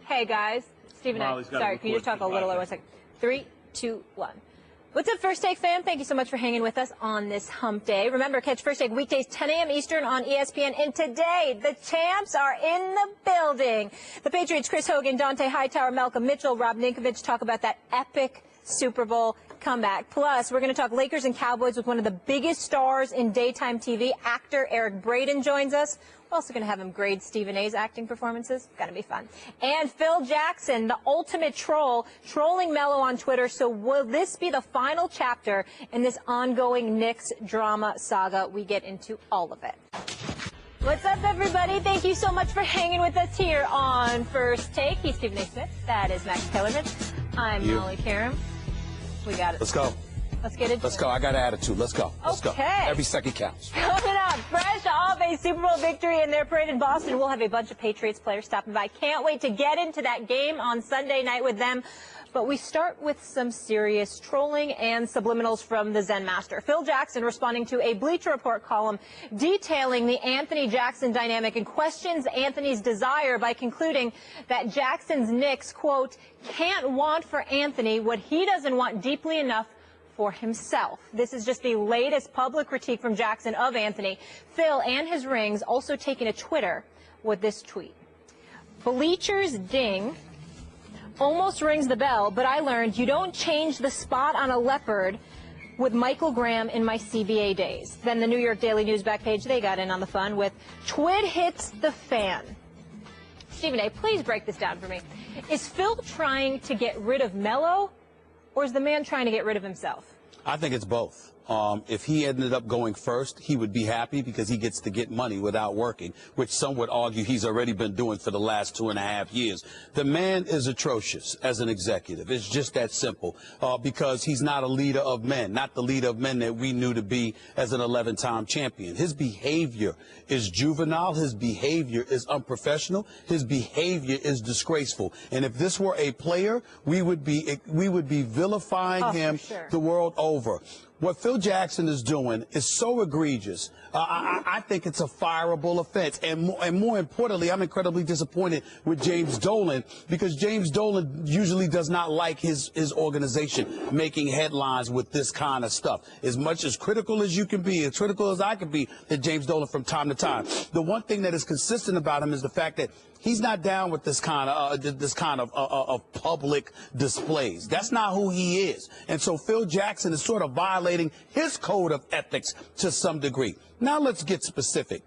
Hey, guys. Stephen A. Sorry, can you just talk a little lower? 1 second. 3, 2, 1. What's up, First Take fam? Thank you so much for hanging with us on this hump day. Remember, catch First Take weekdays 10 a.m. Eastern on ESPN. And today, the champs are in the building. The Patriots, Chris Hogan, Dante Hightower, Malcolm Mitchell, Rob Ninkovich talk about that epic Super Bowl comeback. Plus, we're going to talk Lakers and Cowboys with one of the biggest stars in daytime TV. Actor Eric Braeden joins us. We're also going to have him grade Stephen A's acting performances. Going to be fun. And Phil Jackson, the ultimate troll, trolling Melo on Twitter. So will this be the final chapter in this ongoing Knicks drama saga? We get into all of it. What's up, everybody? Thank you so much for hanging with us here on First Take. He's Stephen A. Smith. That is Max Kellerman. I'm Molly Qerim. We got it. Let's go. Let's get it. Let's go. I got an attitude. Let's go. Let's go. Every second counts. Coming up, fresh off a Super Bowl victory in their parade in Boston, we'll have a bunch of Patriots players stopping by. Can't wait to get into that game on Sunday night with them. But we start with some serious trolling and subliminals from the Zen Master. Phil Jackson responding to a Bleacher Report column detailing the Anthony Jackson dynamic and questions Anthony's desire by concluding that Jackson's Knicks, quote, can't want for Anthony what he doesn't want deeply enough for himself. This is just the latest public critique from Jackson of Anthony. Phil and his rings also taking to Twitter with this tweet. Bleachers ding. Almost rings the bell, but I learned you don't change the spot on a leopard with Michael Graham in my CBA days. Then the New York Daily News back page, they got in on the fun with Twid hits the fan. Stephen A., please break this down for me. Is Phil trying to get rid of Melo, or is the man trying to get rid of himself? I think it's both. If he ended up going first, he would be happy because he gets to get money without working, which some would argue he's already been doing for the last 2.5 years. The man is atrocious as an executive. It's just that simple, because he's not a leader of men, not the leader of men that we knew to be as an 11-time champion. His behavior is juvenile. His behavior is unprofessional. His behavior is disgraceful. And if this were a player, we would be vilifying him the world over. What Phil Jackson is doing is so egregious. I think it's a fireable offense. And more importantly, I'm incredibly disappointed with James Dolan because James Dolan usually does not like his organization making headlines with this kind of stuff. As much as critical as you can be, as critical as I can be, at James Dolan from time to time. The one thing that is consistent about him is the fact that he's not down with this kind of public displays. That's not who he is. And so Phil Jackson is sort of violating his code of ethics to some degree. Now let's get specific.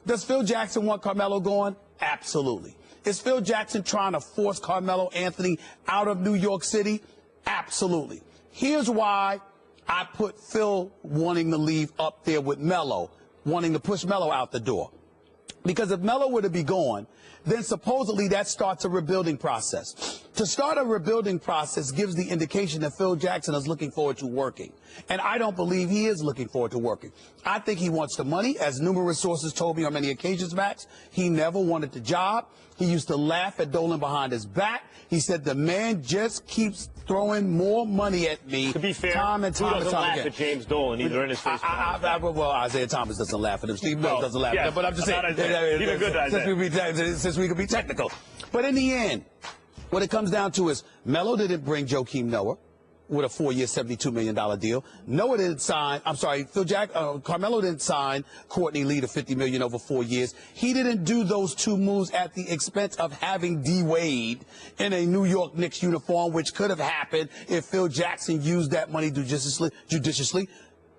Does Phil Jackson want Carmelo gone? Absolutely. Is Phil Jackson trying to force Carmelo Anthony out of New York City? Absolutely. Here's why I put Phil wanting to leave up there with Melo, wanting to push Melo out the door. Because if Melo were to be gone, then supposedly that starts a rebuilding process. To start a rebuilding process gives the indication that Phil Jackson is looking forward to working. And I don't believe he is looking forward to working. I think he wants the money. As numerous sources told me on many occasions, Max, he never wanted the job. He used to laugh at Dolan behind his back. He said, the man just keeps throwing more money at me. To be fair, time and time who doesn't laugh again. at James Dolan, either in his face or well, Isaiah Thomas doesn't laugh at him. Steve Mills doesn't laugh at him. But I'm just saying, even good Isaiah. Since we can be technical. But in the end, what it comes down to is Melo didn't bring Joakim Noah with a 4-year, $72 million deal. Noah didn't sign, Carmelo didn't sign Courtney Lee to $50 million over 4 years. He didn't do those two moves at the expense of having D. Wade in a New York Knicks uniform, which could have happened if Phil Jackson used that money judiciously.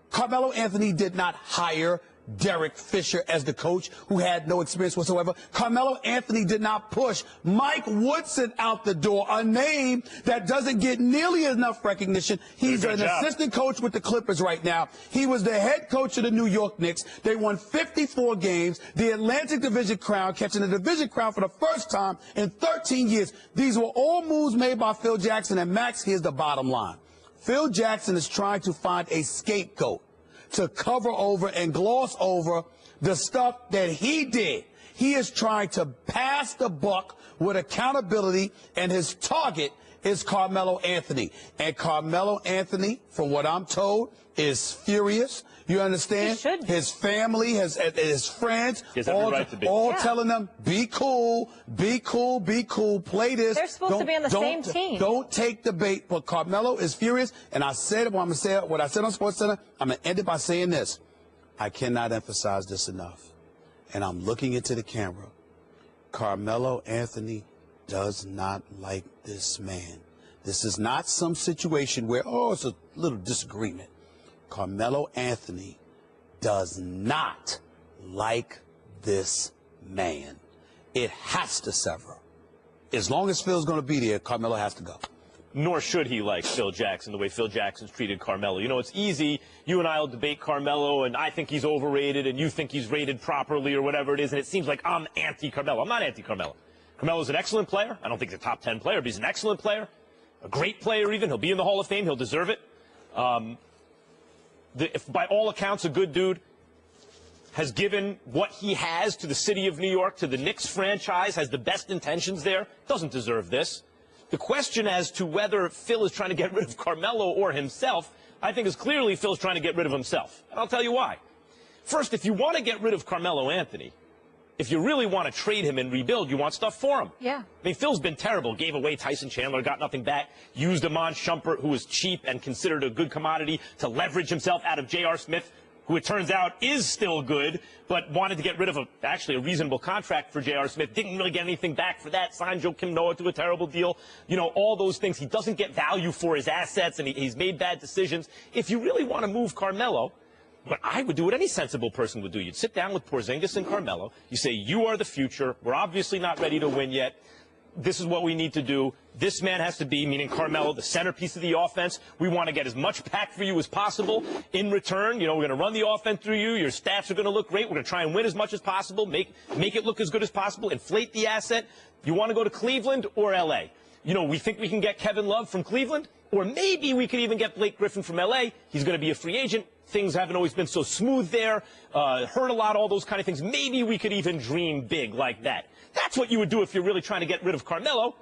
Carmelo Anthony did not hire Derek Fisher as the coach, who had no experience whatsoever. Carmelo Anthony did not push Mike Woodson out the door, a name that doesn't get nearly enough recognition. He's an assistant coach with the Clippers right now. He was the head coach of the New York Knicks. They won 54 games, the Atlantic Division crown, catching the division crown for the first time in 13 years. These were all moves made by Phil Jackson. And Max, here's the bottom line. Phil Jackson is trying to find a scapegoat to cover over and gloss over the stuff that he did. He is trying to pass the buck with accountability, and his target is Carmelo Anthony. And Carmelo Anthony, from what I'm told, is furious. You understand? He should be. His family, his friends, all telling them, be cool, be cool, be cool, play this. They're supposed to be on the same team. Don't take the bait. But Carmelo is furious, and I said it, what I said on SportsCenter, I'm going to end it by saying this. I cannot emphasize this enough. And I'm looking into the camera. Carmelo Anthony does not like this man. This is not some situation where, it's a little disagreement. Carmelo Anthony does not like this man. It has to sever. As long as Phil's going to be there, Carmelo has to go. Nor should he like Phil Jackson, the way Phil Jackson's treated Carmelo. You know, it's easy. You and I will debate Carmelo, and I think he's overrated, and you think he's rated properly or whatever it is, and it seems like I'm anti-Carmelo. I'm not anti-Carmelo. Carmelo's an excellent player. I don't think he's a top 10 player, but he's an excellent player, a great player even. He'll be in the Hall of Fame. He'll deserve it. If by all accounts a good dude, has given what he has to the city of New York, to the Knicks franchise, has the best intentions there, doesn't deserve this. The question as to whether Phil is trying to get rid of Carmelo or himself, I think is clearly Phil's trying to get rid of himself. And I'll tell you why. First, if you want to get rid of Carmelo Anthony, if you really want to trade him and rebuild, you want stuff for him. Yeah. I mean, Phil's been terrible. Gave away Tyson Chandler, got nothing back. Used Iman Shumpert, who was cheap and considered a good commodity, to leverage himself out of J.R. Smith, who it turns out is still good, but wanted to get rid of actually a reasonable contract for J.R. Smith. Didn't really get anything back for that. Signed Joakim Noah to a terrible deal. You know, all those things. He doesn't get value for his assets, and he's made bad decisions. If you really want to move Carmelo, what I would do, what any sensible person would do, you'd sit down with Porzingis and Carmelo. You say, you are the future. We're obviously not ready to win yet. This is what we need to do. This man has to be, meaning Carmelo, the centerpiece of the offense. We want to get as much back for you as possible. In return, you know, we're going to run the offense through you. Your stats are going to look great. We're going to try and win as much as possible, make it look as good as possible, inflate the asset. You want to go to Cleveland or L.A.? You know, we think we can get Kevin Love from Cleveland, or maybe we could even get Blake Griffin from L.A. He's going to be a free agent. Things haven't always been so smooth there, hurt a lot, all those kind of things. Maybe we could even dream big like that. That's what you would do if you're really trying to get rid of Carmelo.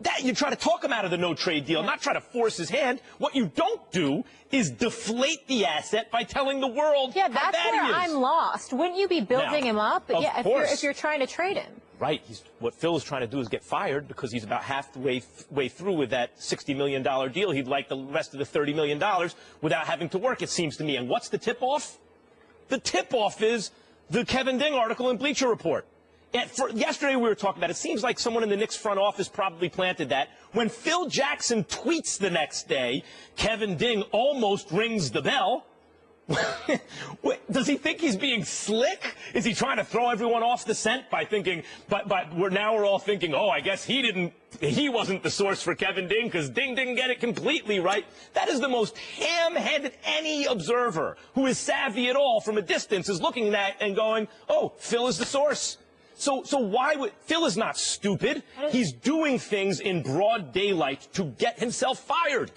That you try to talk him out of the no-trade deal, not try to force his hand. What you don't do is deflate the asset by telling the world how bad he is. That's where I'm lost. Wouldn't you be building him up? Yeah, if you're trying to trade him. Right. What Phil is trying to do is get fired because he's about halfway through with that $60 million deal. He'd like the rest of the $30 million without having to work, it seems to me. And what's the tip-off? The tip-off is the Kevin Ding article in Bleacher Report. Yesterday we were talking about it. It seems like someone in the Knicks front office probably planted that. When Phil Jackson tweets the next day, Kevin Ding almost rings the bell. Does he think he's being slick? Is he trying to throw everyone off the scent by thinking, but we're all thinking, oh, I guess he wasn't the source for Kevin Ding because Ding didn't get it completely right. That is the most ham-headed any observer who is savvy at all from a distance is looking at that and going, oh, Phil is the source. So why would Phil is not stupid. He's doing things in broad daylight to get himself fired.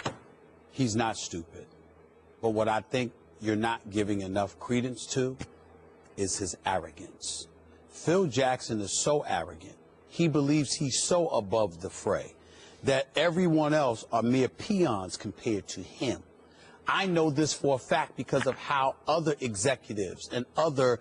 He's not stupid. But what I think you're not giving enough credence to is his arrogance. Phil Jackson is so arrogant. He believes he's so above the fray that everyone else are mere peons compared to him. I know this for a fact because of how other executives and other,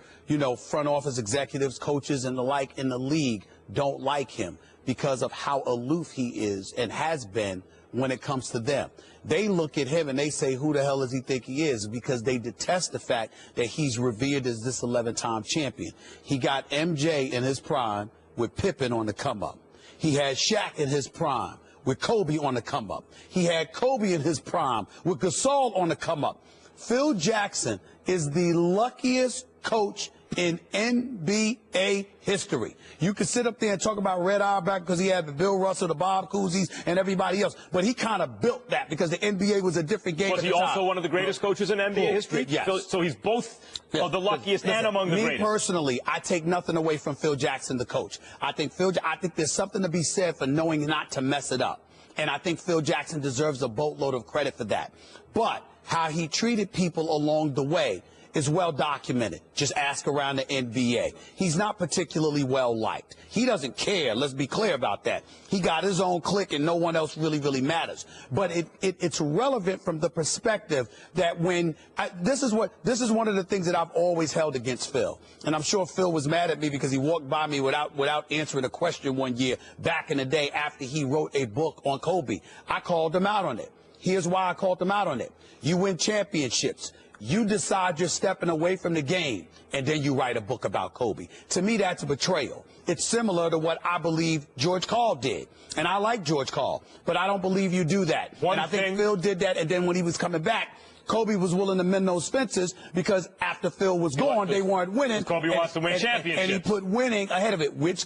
front office executives, coaches, and the like in the league don't like him because of how aloof he is and has been when it comes to them. They look at him and they say, who the hell does he think he is? Because they detest the fact that he's revered as this 11-time champion. He got MJ in his prime with Pippen on the come-up. He had Shaq in his prime with Kobe on the come-up. He had Kobe in his prime with Gasol on the come-up. Phil Jackson is the luckiest coach in NBA history. You could sit up there and talk about Red Auerbach because he had the Bill Russell, the Bob Cousy's, and everybody else, but he kind of built that because the NBA was a different game. Was he also one of the greatest coaches in NBA history? Yes. So he's both the luckiest and among the greatest. Me personally, I take nothing away from Phil Jackson, the coach. I think there's something to be said for knowing not to mess it up. And I think Phil Jackson deserves a boatload of credit for that. But how he treated people along the way is well documented. Just ask around the NBA. He's not particularly well liked. He doesn't care. Let's be clear about that. He got his own clique and no one else really matters. But it's relevant from the perspective that when this is one of the things that I've always held against Phil. And I'm sure Phil was mad at me because he walked by me without answering a question one year back in the day after he wrote a book on Kobe. I called him out on it. Here's why I called him out on it. You win championships. You decide you're stepping away from the game, and then you write a book about Kobe. To me, that's a betrayal. It's similar to what I believe George Karl did. And I like George Karl, but I don't believe you do that. And I think Phil did that, and then when he was coming back, Kobe was willing to mend those fences because after Phil was gone, they weren't winning. Kobe wants to win championships. And he put winning ahead of it, which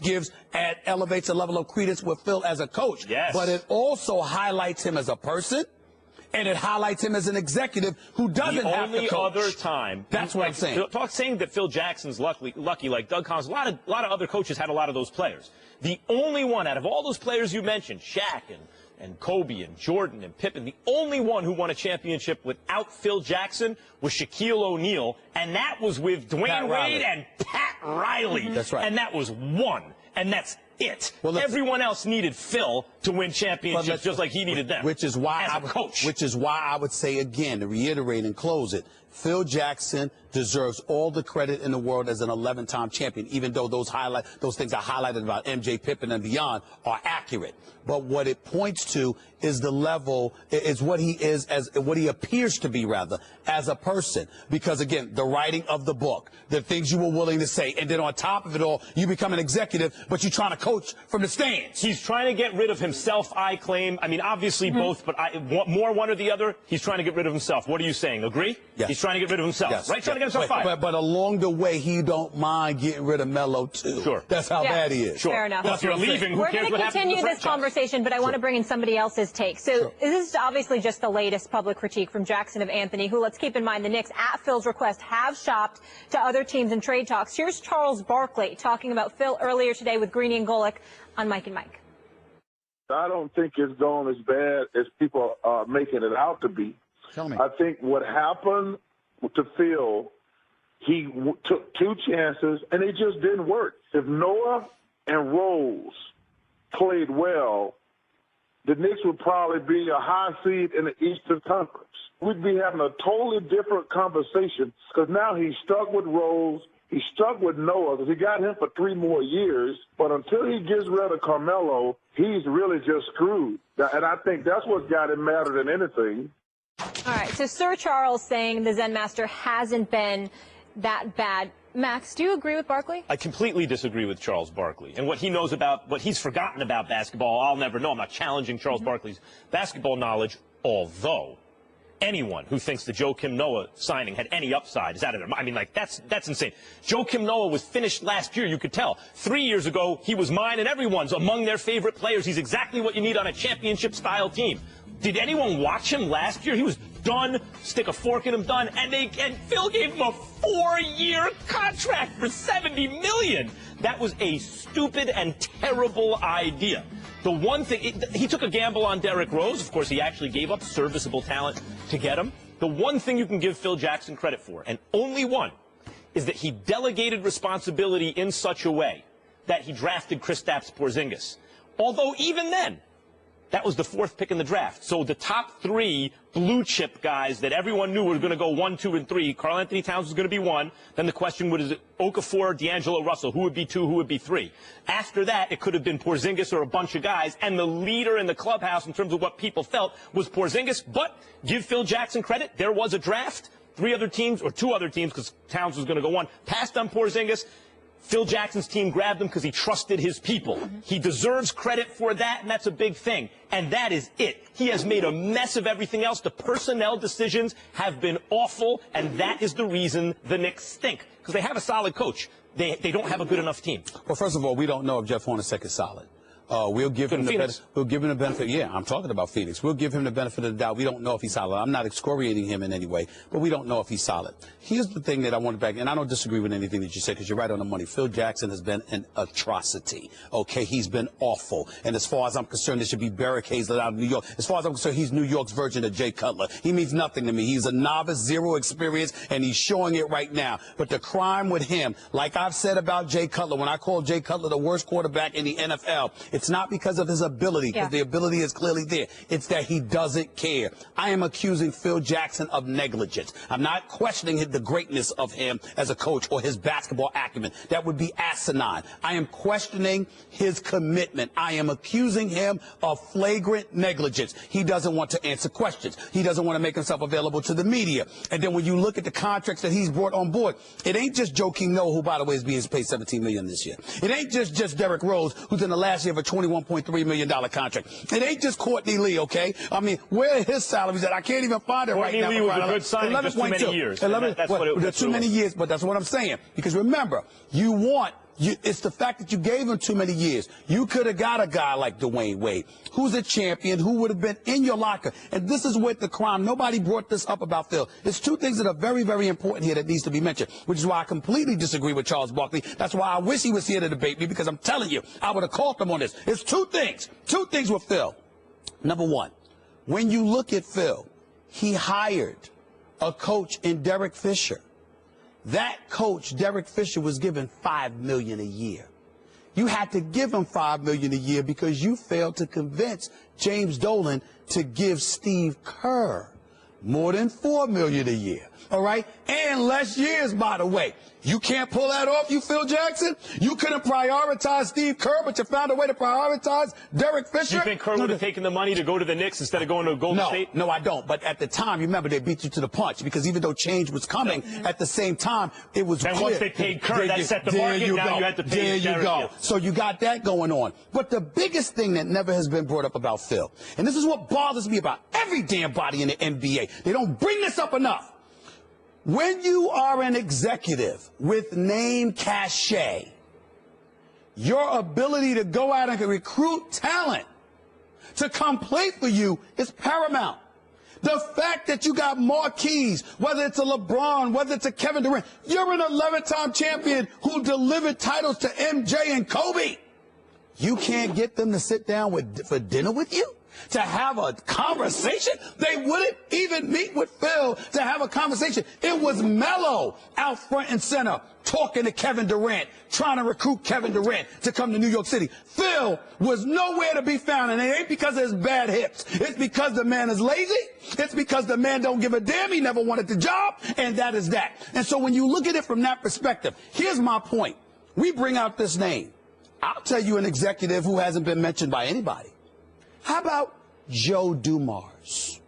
elevates a level of credence with Phil as a coach. Yes. But it also highlights him as a person. And it highlights him as an executive who doesn't have to coach. The only other time. That's what I'm saying. Saying that Phil Jackson's lucky like Doug Collins, a lot of other coaches had a lot of those players. The only one out of all those players you mentioned, Shaq and Kobe and Jordan and Pippen, the only one who won a championship without Phil Jackson was Shaquille O'Neal, and that was with Dwayne Wade and Pat Riley. Mm-hmm. That's right. And that was one, and that's it. Well, everyone else needed Phil to win championships just like he needed them. Which is why I would say again, to reiterate and close it, Phil Jackson deserves all the credit in the world as an 11-time champion, even though those things I highlighted about MJ, Pippen, and beyond are accurate. But what it points to is the level, is what he is, as what he appears to be, rather, as a person. Because, again, the writing of the book, the things you were willing to say, and then on top of it all, you become an executive, but you're trying to coach from the stands. He's trying to get rid of himself, I claim. I mean, obviously both, but more one or the other. He's trying to get rid of himself. What are you saying? Agree? Yes. He's trying to get rid of himself, yes. right? Trying to get himself fired. But along the way, he don't mind getting rid of Melo, too. Sure. That's how bad he is. Sure. Fair enough. Well, if you're leaving, who cares what happens to the franchise? We're going to continue this conversation, but I want to bring in somebody else's take. So this is obviously just the latest public critique from Jackson of Anthony, who, let's keep in mind, the Knicks, at Phil's request, have shopped to other teams in trade talks. Here's Charles Barkley talking about Phil earlier today with Greeny and Golick on Mike and Mike. I don't think it's gone as bad as people are making it out to be. Tell me. I think what happened to Phil, he took two chances, and it just didn't work. If Noah and Rose played well, the Knicks would probably be a high seed in the Eastern Conference. We'd be having a totally different conversation because now he's stuck with Rose. He's stuck with Noah because he got him for 3 more years. But until he gets rid of Carmelo, he's really just screwed. And I think that's what got him madder than anything. All right, so Sir Charles saying the Zen Master hasn't been that bad. Max, do you agree with Barkley? I completely disagree with Charles Barkley. And what he knows about, what he's forgotten about basketball, I'll never know. I'm not challenging Charles Barkley's basketball knowledge, although anyone who thinks the Joakim Noah signing had any upside is out of their mind. I mean, like, that's insane. Joakim Noah was finished last year, you could tell. 3 years ago, he was mine and everyone's among their favorite players. He's exactly what you need on a championship-style team. Did anyone watch him last year? He was done, stick a fork in him, done, and Phil gave him a 4-year contract for $70 million. That was a stupid and terrible idea. The one thing, he took a gamble on Derrick Rose. Of course, he actually gave up serviceable talent to get him. The one thing you can give Phil Jackson credit for, and only one, is that he delegated responsibility in such a way that he drafted Kristaps Porzingis. Although even then, that was the 4th pick in the draft. So the top 3 blue chip guys that everyone knew were going to go 1, 2, and 3. Karl Anthony Towns was going to be 1. Then the question was, Okafor, D'Angelo Russell, who would be 2, who would be 3? After that, it could have been Porzingis or a bunch of guys. And the leader in the clubhouse in terms of what people felt was Porzingis. But give Phil Jackson credit. There was a draft. 3 other teams, or 2 other teams, because Towns was going to go 1, passed on Porzingis. Phil Jackson's team grabbed him because he trusted his people. He deserves credit for that, and that's a big thing. And that is it. He has made a mess of everything else. The personnel decisions have been awful, and that is the reason the Knicks stink. Because they have a solid coach. They don't have a good enough team. Well, first of all, we don't know if Jeff Hornacek is solid. We'll give him the Phoenix. benefit. We'll give him the benefit. Yeah, I'm talking about Phoenix. We'll give him the benefit of the doubt. We don't know if he's solid. I'm not excoriating him in any way, but we don't know if he's solid. Here's the thing that I want to back, and I don't disagree with anything that you said because you're right on the money. Phil Jackson has been an atrocity. Okay, he's been awful. And as far as I'm concerned, there should be barricades out of New York. As far as I'm concerned, he's New York's version of Jay Cutler. He means nothing to me. He's a novice, zero experience, and he's showing it right now. But the crime with him, like I've said about Jay Cutler, when I call Jay Cutler the worst quarterback in the NFL, it's not because of his ability, because the ability is clearly there. It's that he doesn't care. I am accusing Phil Jackson of negligence. I'm not questioning the greatness of him as a coach or his basketball acumen. That would be asinine. I am questioning his commitment. I am accusing him of flagrant negligence. He doesn't want to answer questions. He doesn't want to make himself available to the media. And then when you look at the contracts that he's brought on board, it ain't just Joakim Noah, who, by the way, is being paid $17 million this year. It ain't just Derrick Rose, who's in the last year of a $21.3 million contract. It ain't just Courtney Lee, okay? I mean, where are his salaries at? I can't even find it right now. Courtney Lee was a good signing, just too many years. That's too many years, but that's what I'm saying. Because remember, it's the fact that you gave him too many years. You could have got a guy like Dwayne Wade, who's a champion, who would have been in your locker. And this is what the crime. Nobody brought this up about Phil. There's two things that are very, very important here that needs to be mentioned, which is why I completely disagree with Charles Barkley. That's why I wish he was here to debate me, because I'm telling you, I would have called him on this. It's two things with Phil. Number one, when you look at Phil, he hired a coach in Derek Fisher. That coach, Derek Fisher, was given $5 million a year. You had to give him $5 million a year because you failed to convince James Dolan to give Steve Kerr more than $4 million a year. All right? And less years, by the way. You can't pull that off, you Phil Jackson? You couldn't prioritize Steve Kerr, but you found a way to prioritize Derek Fisher? You think Kerr would have taken the money to go to the Knicks instead of going to Golden State? No, I don't. But at the time, you remember, they beat you to the punch, because even though change was coming, at the same time, it was clear. And once they paid Kerr, that set the market. Now you had to pay There you go. So you got that going on. But the biggest thing that never has been brought up about Phil, and this is what bothers me about every damn body in the NBA, they don't bring this up enough. When you are an executive with name cachet, your ability to go out and recruit talent to come play for you is paramount. The fact that you got marquees, whether it's a LeBron, whether it's a Kevin Durant, you're an 11-time champion who delivered titles to MJ and Kobe. You can't get them to sit down for dinner with you? To have a conversation? They wouldn't even meet with Phil to have a conversation. It was Melo out front and center talking to Kevin Durant, trying to recruit Kevin Durant to come to New York City. Phil was nowhere to be found, and it ain't because of his bad hips. It's because the man is lazy. It's because the man don't give a damn. He never wanted the job, and that is that. And so when you look at it from that perspective, here's my point. We bring out this name. I'll tell you an executive who hasn't been mentioned by anybody. How about Joe Dumars?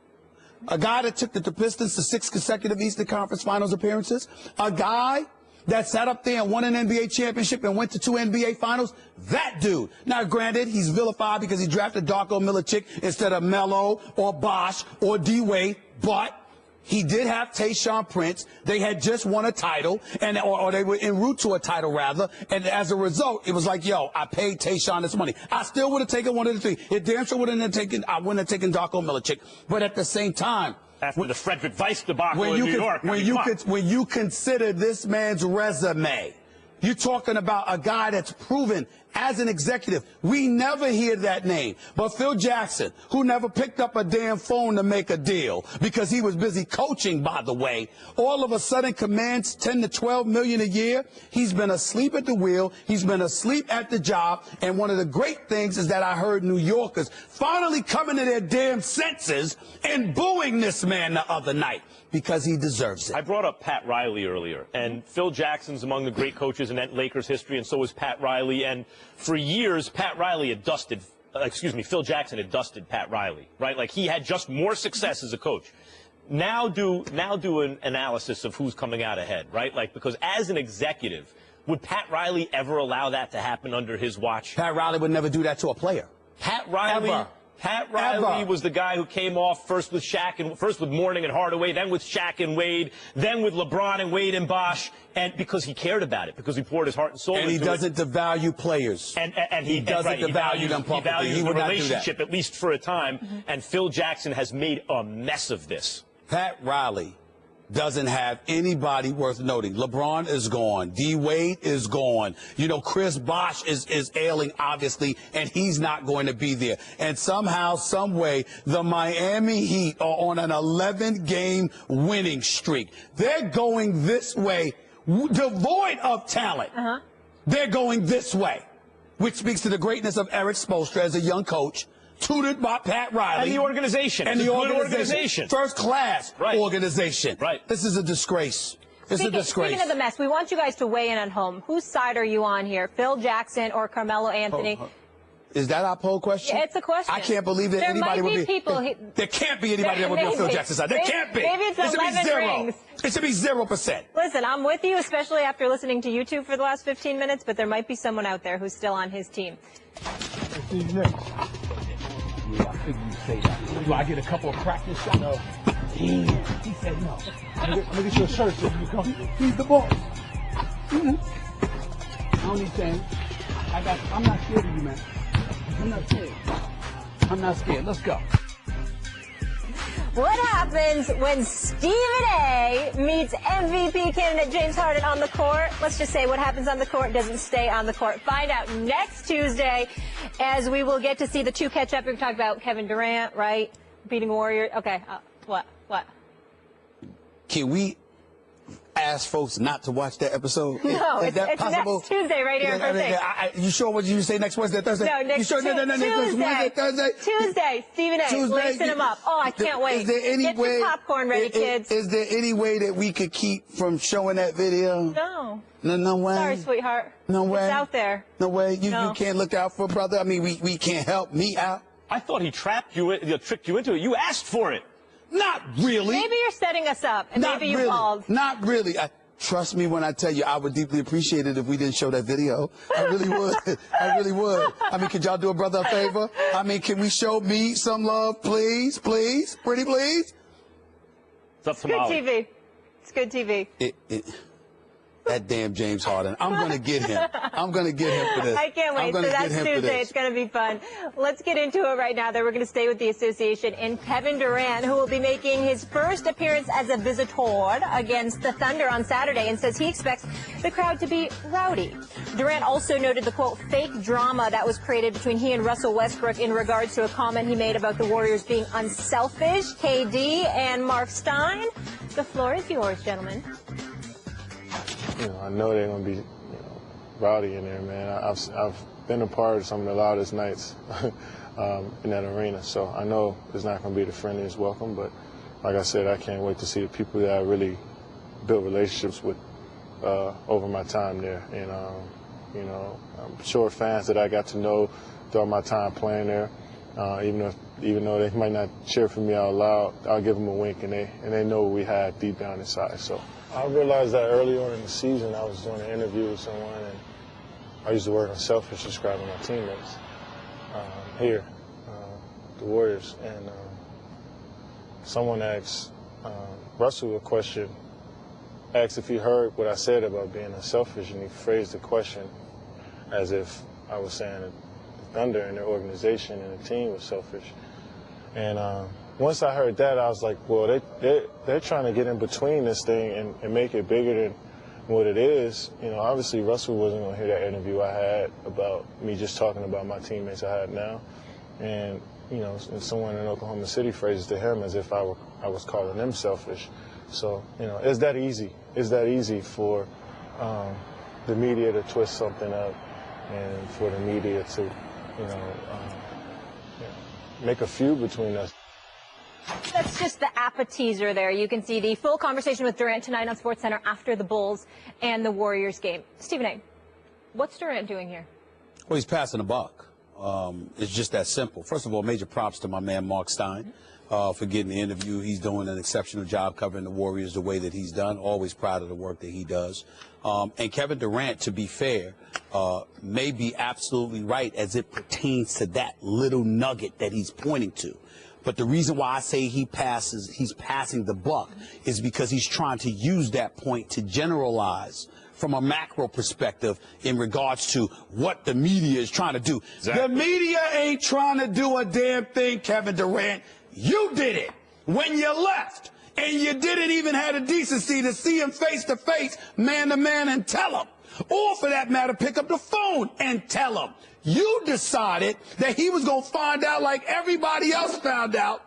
A guy that took the Pistons to 6 consecutive Eastern Conference Finals appearances. A guy that sat up there and won an NBA championship and went to 2 NBA Finals. That dude. Now, granted, he's vilified because he drafted Darko Milicic instead of Melo or Bosh or D-Wade, but he did have Tayshaun Prince. They had just won a title, or they were en route to a title, rather. And as a result, it was like, yo, I paid Tayshaun this money. I still would have taken one of the three. It damn sure wouldn't have taken. I wouldn't have taken Darko Milicic. But at the same time, after the Frederick Weiss debacle in New York, when you consider this man's resume, you're talking about a guy that's proven as an executive. We never hear that name. But Phil Jackson, who never picked up a damn phone to make a deal because he was busy coaching, by the way, all of a sudden commands $10 to $12 million a year. He's been asleep at the wheel. He's been asleep at the job. And one of the great things is that I heard New Yorkers finally coming to their damn senses and booing this man the other night, because he deserves it. I brought up Pat Riley earlier, and Phil Jackson's among the great coaches in that Lakers history, and so is Pat Riley. And for years, Phil Jackson had dusted Pat Riley, right? Like, he had just more success as a coach. Now do an analysis of who's coming out ahead, right? Like, because as an executive, would Pat Riley ever allow that to happen under his watch? Pat Riley would never do that to a player. Pat Riley. Ever. Pat Riley was the guy who came off first with Mourning and Hardaway, then with Shaq and Wade, then with LeBron and Wade and Bosh, and because he cared about it, because he poured his heart and soul into it. And he doesn't devalue players. And he doesn't devalue them publicly. He values the relationship, at least for a time, and Phil Jackson has made a mess of this. Pat Riley doesn't have anybody worth noting. LeBron is gone. D. Wade is gone. You know, Chris Bosh is ailing, obviously, and he's not going to be there. And somehow, some way, the Miami Heat are on an 11-game winning streak. They're going this way, devoid of talent. They're going this way, which speaks to the greatness of Eric Spoelstra as a young coach, tutored by Pat Riley. And the organization. And the good organization. First class organization. Right. This is a disgrace. It's a disgrace. Speaking of the mess, we want you guys to weigh in at home. Whose side are you on here? Phil Jackson or Carmelo Anthony? Is that our poll question? Yeah, it's a question. I can't believe that anybody would be. There can't be anybody that would be on Phil Jackson's side. There can't be. Maybe it's 11 rings. It should be 0%. Listen, I'm with you, especially after listening to YouTube for the last 15 minutes, but there might be someone out there who's still on his team. Yeah, I figured you'd say that. Do I get a couple of practice shots? No. Damn. He said no. Look at your shirt so you come. He's the boss. I don't need change. I'm not scared of you, man. I'm not scared. I'm not scared. Let's go. What happens when Stephen A meets MVP candidate James Harden on the court? Let's just say what happens on the court doesn't stay on the court. Find out next Tuesday as we will get to see the two catch up. We're talking about Kevin Durant, right? Beating Warriors. Okay, what? Can we ask folks not to watch that episode? No, is that it's possible? next Tuesday right here. You sure what you say next Wednesday, Thursday? No, next Tuesday. Wednesday, Thursday? Tuesday, Stephen A. Lacing him up. Oh, I can't wait. Is there any Get way, your popcorn ready, kids. Is there any way that we could keep from showing that video? No. No way. Sorry, sweetheart. No way. It's out there. No way. You can't look out for a brother. I mean, we can't help me out. I thought he tricked you into it. You asked for it. Not really. Maybe you're setting us up, and maybe you called. Not really. Trust me when I tell you, I would deeply appreciate it if we didn't show that video. I really would. I really would. I mean, could y'all do a brother a favor? I mean, can we show me some love, please? Please? Pretty please? It's up to Good Molly. TV. It's good TV. That damn James Harden. I'm going to get him. I'm going to get him for this. I can't wait. So that's Tuesday. It's going to be fun. Let's get into it right now. Then we're going to stay with the association and Kevin Durant, who will be making his first appearance as a visitor against the Thunder on Saturday, and says he expects the crowd to be rowdy. Durant also noted the, quote, fake drama that was created between he and Russell Westbrook in regards to a comment he made about the Warriors being unselfish. KD and Mark Stein, the floor is yours, gentlemen. I know they're going to be, rowdy in there, man. I've been a part of some of the loudest nights in that arena, so I know it's not going to be the friendliest welcome, but like I said, I can't wait to see the people that I really built relationships with over my time there. And, I'm sure fans that I got to know throughout my time playing there, even though they might not cheer for me out loud, I'll give them a wink, and they know what we had deep down inside. So I realized that early on in the season, I was doing an interview with someone, and I used the word unselfish describing my teammates here, the Warriors. And someone asked Russell a question, asked if he heard what I said about being unselfish, and he phrased the question as if I was saying that the Thunder and their organization and the team was selfish. And once I heard that, I was like, well, they're trying to get in between this thing and make it bigger than what it is. Obviously Russell wasn't going to hear that interview I had about me just talking about my teammates I have now. And, someone in Oklahoma City phrases to him as if I was calling them selfish. So, it's that easy. It's that easy for the media to twist something up and for the media to, make a feud between us. That's just the appetizer there. You can see the full conversation with Durant tonight on SportsCenter after the Bulls and the Warriors game. Stephen A., what's Durant doing here? Well, he's passing the buck. It's just that simple. First of all, major props to my man Mark Stein for getting the interview. He's doing an exceptional job covering the Warriors the way that he's done. Always proud of the work that he does. And Kevin Durant, to be fair, may be absolutely right as it pertains to that little nugget that he's pointing to. But the reason why I say he's passing the buck is because he's trying to use that point to generalize from a macro perspective in regards to what the media is trying to do. Exactly. The media ain't trying to do a damn thing, Kevin Durant. You did it when you left. And you didn't even have the decency to see him face to face, man to man, and tell him. Or for that matter, pick up the phone and tell him. You decided that he was going to find out like everybody else found out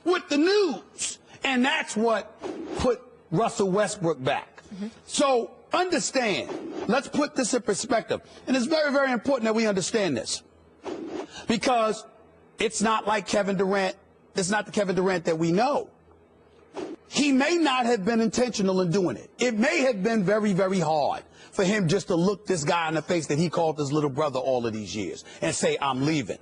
with the news. And that's what put Russell Westbrook back. So understand, let's put this in perspective. And it's very, very important that we understand this. Because it's not like Kevin Durant. It's not the Kevin Durant that we know. He may not have been intentional in doing it. It may have been very, very hard for him just to look this guy in the face that he called his little brother all of these years and say, I'm leaving.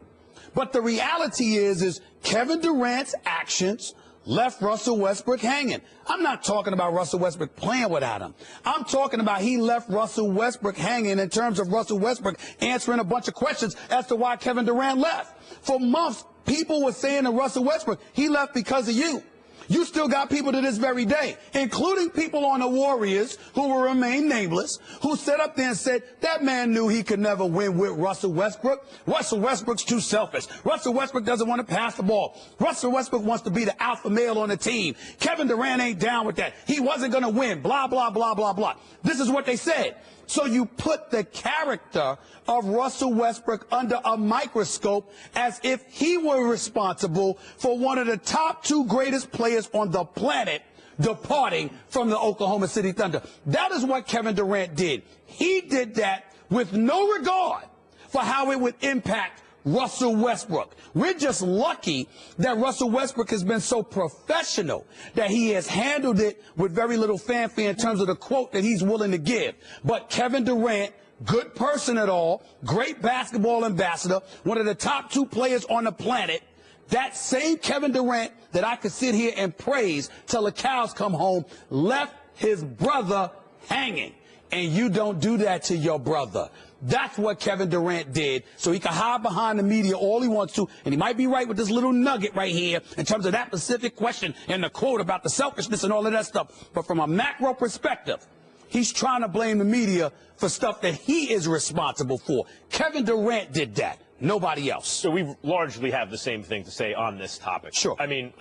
But the reality is Kevin Durant's actions left Russell Westbrook hanging. I'm not talking about Russell Westbrook playing without him. I'm talking about he left Russell Westbrook hanging in terms of Russell Westbrook answering a bunch of questions as to why Kevin Durant left. For months, people were saying to Russell Westbrook, he left because of you. You still got people to this very day, including people on the Warriors who will remain nameless, who sat up there and said that man knew he could never win with Russell Westbrook. Russell Westbrook's too selfish. Russell Westbrook doesn't want to pass the ball. Russell Westbrook wants to be the alpha male on the team. Kevin Durant ain't down with that. He wasn't going to win, blah, blah, blah, blah, blah. This is what they said. So you put the character of Russell Westbrook under a microscope as if he were responsible for one of the top 2 greatest players on the planet departing from the Oklahoma City Thunder. That is what Kevin Durant did. He did that with no regard for how it would impact Russell Westbrook. We're just lucky that Russell Westbrook has been so professional that he has handled it with very little fanfare in terms of the quote that he's willing to give. But Kevin Durant, good person at all, great basketball ambassador, one of the top 2 players on the planet, that same Kevin Durant that I could sit here and praise till the cows come home, left his brother hanging. And you don't do that to your brother. That's what Kevin Durant did, so he can hide behind the media all he wants to, and he might be right with this little nugget right here in terms of that specific question and the quote about the selfishness and all of that stuff. But from a macro perspective, he's trying to blame the media for stuff that he is responsible for. Kevin Durant did that, nobody else. So we largely have the same thing to say on this topic. Sure. I mean,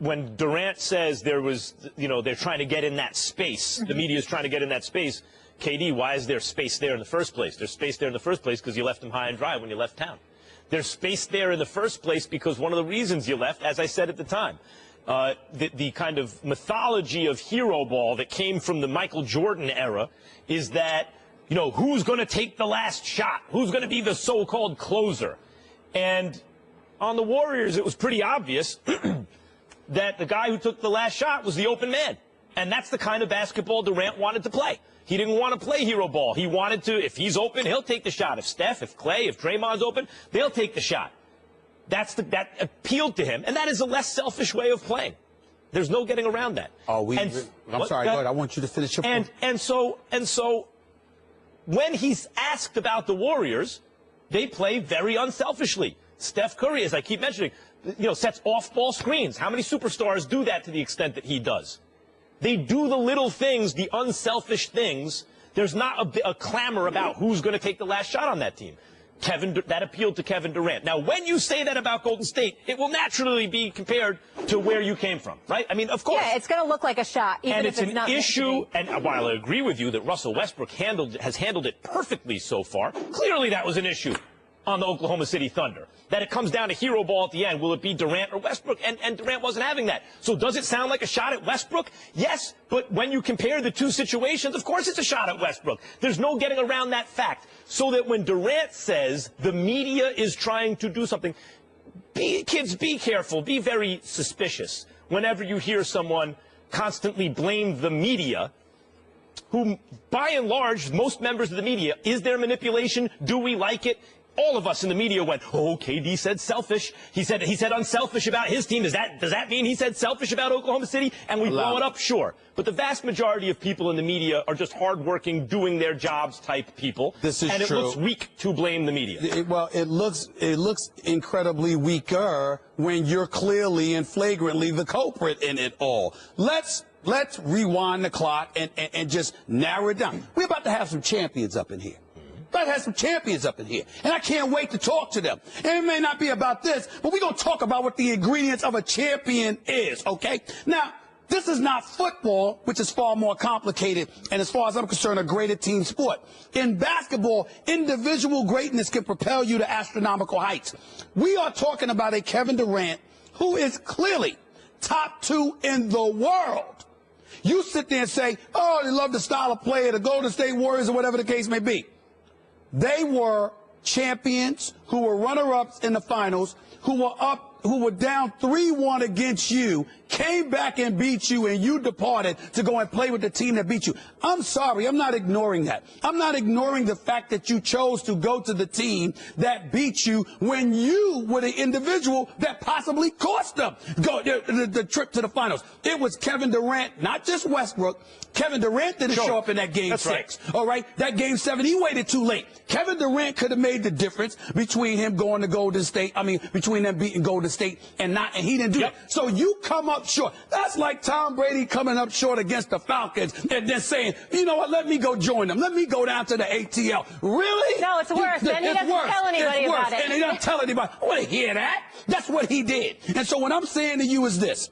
when Durant says there was, they're trying to get in that space, the media is trying to get in that space, KD, why is there space there in the first place? There's space there in the first place because you left him high and dry when you left town. There's space there in the first place because one of the reasons you left, as I said at the time, the kind of mythology of hero ball that came from the Michael Jordan era is that, who's going to take the last shot? Who's going to be the so-called closer? And on the Warriors, it was pretty obvious that the guy who took the last shot was the open man. And that's the kind of basketball Durant wanted to play. He didn't want to play hero ball. He wanted to, if he's open, he'll take the shot. If Steph, if Clay, if Draymond's open, they'll take the shot. That appealed to him, and that is a less selfish way of playing. There's no getting around that. I'm sorry, go ahead. I want you to finish your point. And so when he's asked about the Warriors, they play very unselfishly. Steph Curry, as I keep mentioning, sets off-ball screens. How many superstars do that to the extent that he does? They do the little things, the unselfish things. There's not a clamor about who's going to take the last shot on that team. That appealed to Kevin Durant. Now, when you say that about Golden State, it will naturally be compared to where you came from, right? I mean, of course. Yeah, it's going to look like a shot, even if it's not. And it's an issue, and while I agree with you that Russell Westbrook has handled it perfectly so far, clearly that was an issue on the Oklahoma City Thunder. That it comes down to hero ball at the end. Will it be Durant or Westbrook? And Durant wasn't having that. So does it sound like a shot at Westbrook? Yes, but when you compare the 2 situations, of course it's a shot at Westbrook. There's no getting around that fact. So that when Durant says the media is trying to do something, kids, be careful, be very suspicious whenever you hear someone constantly blame the media, who, by and large, most members of the media, is there manipulation? Do we like it? all of us in the media went, oh, KD said selfish. He said unselfish about his team. Does that mean he said selfish about Oklahoma City? And we blow it up? Sure. But the vast majority of people in the media are just hardworking, doing their jobs type people. This is and it true. looks weak to blame the media. It looks incredibly weaker when you're clearly and flagrantly the culprit in it all. Let's rewind the clock and just narrow it down. We're about to have some champions up in here. About to have some champions up in here. And I can't wait to talk to them. And it may not be about this, but we're going to talk about what the ingredients of a champion is, okay? Now, this is not football, which is far more complicated, and as far as I'm concerned, a greater team sport. In basketball, individual greatness can propel you to astronomical heights. We are talking about a Kevin Durant who is clearly top 2 in the world. You sit there and say, oh, they love the style of play of the Golden State Warriors or whatever the case may be. They were champions who were runner-ups in the finals, who were down 3-1 against you, came back and beat you, and you departed to go and play with the team that beat you. I'm sorry, I'm not ignoring that. I'm not ignoring the fact that you chose to go to the team that beat you when you were the individual that possibly cost them the trip to the finals. It was Kevin Durant, not just Westbrook. Kevin Durant didn't show up in that game 6. All right, that game 7, he waited too late. Kevin Durant could have made the difference between him going to Golden State. Between them beating Golden State and he didn't do it. So you come up short. That's like Tom Brady coming up short against the Falcons and then saying, you know what, let me go join them. Let me go down to the ATL. Really? No, it's worse. And he doesn't tell anybody about it. And he doesn't tell anybody. I want to hear that. That's what he did. And so what I'm saying to you is this.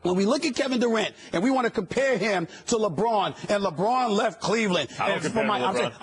When we look at Kevin Durant and we want to compare him to LeBron, and LeBron left Cleveland. I'm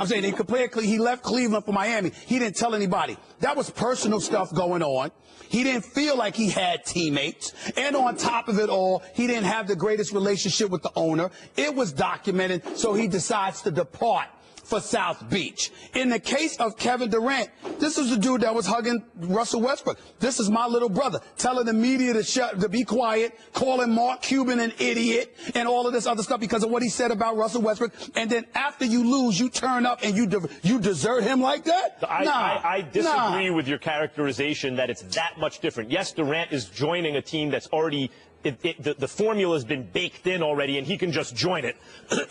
saying he left Cleveland for Miami. He didn't tell anybody. That was personal stuff going on. He didn't feel like he had teammates. And on top of it all, he didn't have the greatest relationship with the owner. It was documented, so he decides to depart for South Beach. In the case of Kevin Durant, this is the dude that was hugging Russell Westbrook. This is my little brother, telling the media to be quiet, calling Mark Cuban an idiot, and all of this other stuff because of what he said about Russell Westbrook. And then after you lose, you turn up and you desert him like that? I disagree with your characterization that it's that much different. Yes, Durant is joining a team that's already the formula has been baked in already, and he can just join it.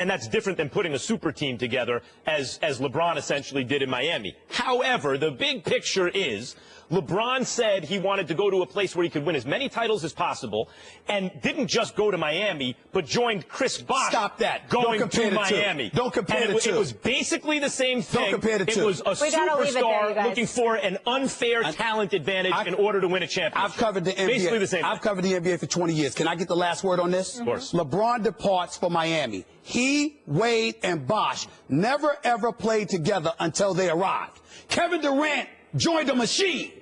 And that's different than putting a super team together, as LeBron essentially did in Miami. However, the big picture is LeBron said he wanted to go to a place where he could win as many titles as possible, and didn't just go to Miami, but joined Chris Bosh. Stop that. Going to Miami. Don't compare the two. It was basically the same thing. Don't compare the two. It was a superstar looking for an unfair talent advantage in order to win a championship. I've covered the NBA. Basically the same thing. I've covered the NBA for 20 years. Can I get the last word on this? Of course. LeBron departs for Miami. He, Wade, and Bosh never, ever played together until they arrived. Kevin Durant joined a machine.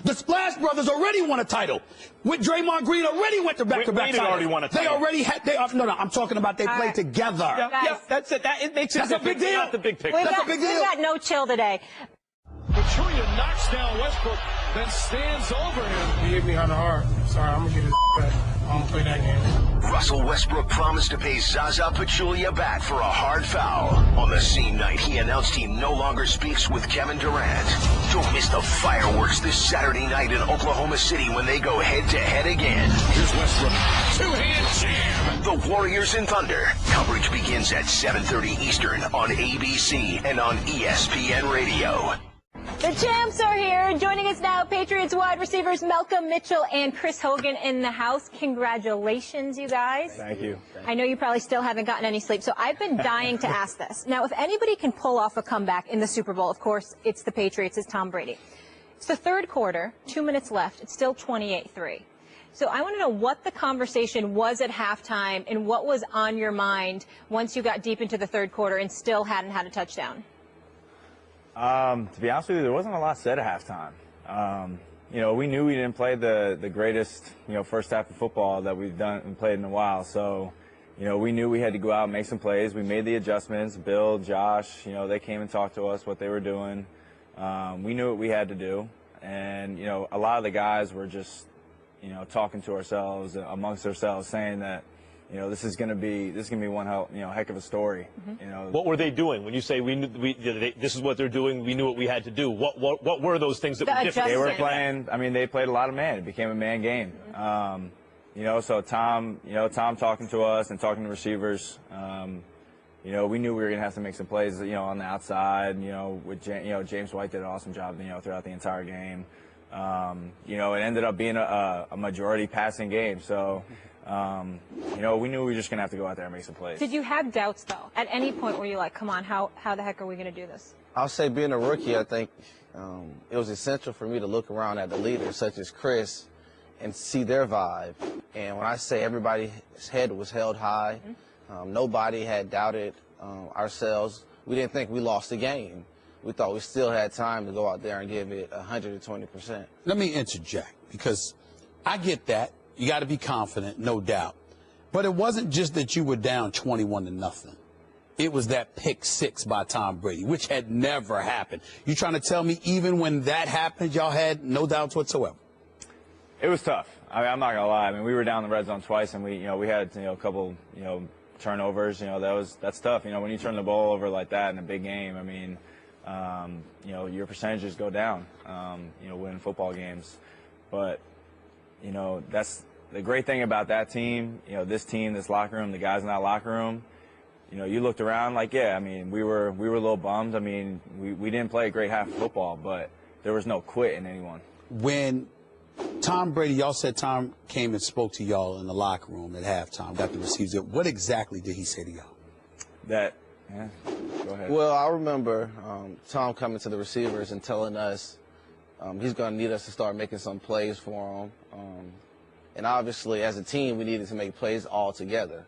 The Splash Brothers already won a title. With Draymond Green already went to back-to-back titles. Already won a title. They already had. I'm talking about they played together. Yeah, that's it. It makes it a big deal. Not the big picture. That's a big deal. We've got no chill today. Pachulia knocks down Westbrook, then stands over him. He hit me on the heart. Sorry, I'm gonna get his back. I'm gonna play that game. Russell Westbrook promised to pay Zaza Pachulia back for a hard foul. On the same night, he announced he no longer speaks with Kevin Durant. Don't miss the fireworks this Saturday night in Oklahoma City when they go head-to-head again. Here's Westbrook. Two-hand jam. The Warriors and Thunder. Coverage begins at 7:30 Eastern on ABC and on ESPN Radio. The champs are here. Joining us now, Patriots wide receivers Malcolm Mitchell and Chris Hogan in the house. Congratulations, you guys. Thank you. I know you probably still haven't gotten any sleep, so I've been dying to ask this. Now, if anybody can pull off a comeback in the Super Bowl, of course, it's the Patriots, it's Tom Brady. It's the third quarter, 2 minutes left. It's still 28-3. So I want to know what the conversation was at halftime and what was on your mind once you got deep into the third quarter and still hadn't had a touchdown. To be honest with you, there wasn't a lot said at halftime. You know, we knew we didn't play the greatest, first half of football that we've done and played in a while. So, we knew we had to go out and make some plays. We made the adjustments. Bill, Josh, they came and talked to us what they were doing. We knew what we had to do. And, a lot of the guys were just, talking to ourselves, amongst ourselves, saying that, you know, this is gonna be one heck of a story. You know, What were they doing when you say this is what they're doing? We knew what we had to do. What were those things that were different? they were playing. I mean, they played a lot of man. It became a man game. You know, so Tom talking to us and talking to receivers. You know, we knew we were going to have to make some plays, you know, on the outside. You know, with James White did an awesome job, you know, throughout the entire game. You know, it ended up being a majority passing game. So, you know, we knew we were just going to have to go out there and make some plays. Did you have doubts, though? At any point were you like, come on, how the heck are we going to do this? I'll say being a rookie, I think it was essential for me to look around at the leaders such as Chris and see their vibe. And when I say everybody's head was held high, nobody had doubted ourselves. We didn't think we lost the game. We thought we still had time to go out there and give it 120%. Let me interject, because I get that. You got to be confident, no doubt. But it wasn't just that you were down 21-0. It was that pick six by Tom Brady, which had never happened. You trying to tell me even when that happened, y'all had no doubts whatsoever? It was tough. I mean, I'm not gonna lie. I mean, we were down the red zone twice, and we had a couple turnovers. You know, that's tough. You know, when you turn the ball over like that in a big game, I mean, you know, your percentages go down. You know, winning football games, but you know, that's the great thing about that team. You know, this team, this locker room, the guys in that locker room. You know, you looked around like, yeah, I mean, we were a little bummed. I mean, we didn't play a great half of football, but there was no quit in anyone. When Tom Brady, y'all said Tom came and spoke to y'all in the locker room at halftime, got the receivers. What exactly did he say to y'all? Yeah, go ahead. Well, I remember Tom coming to the receivers and telling us he's going to need us to start making some plays for him. And obviously, as a team, we needed to make plays all together.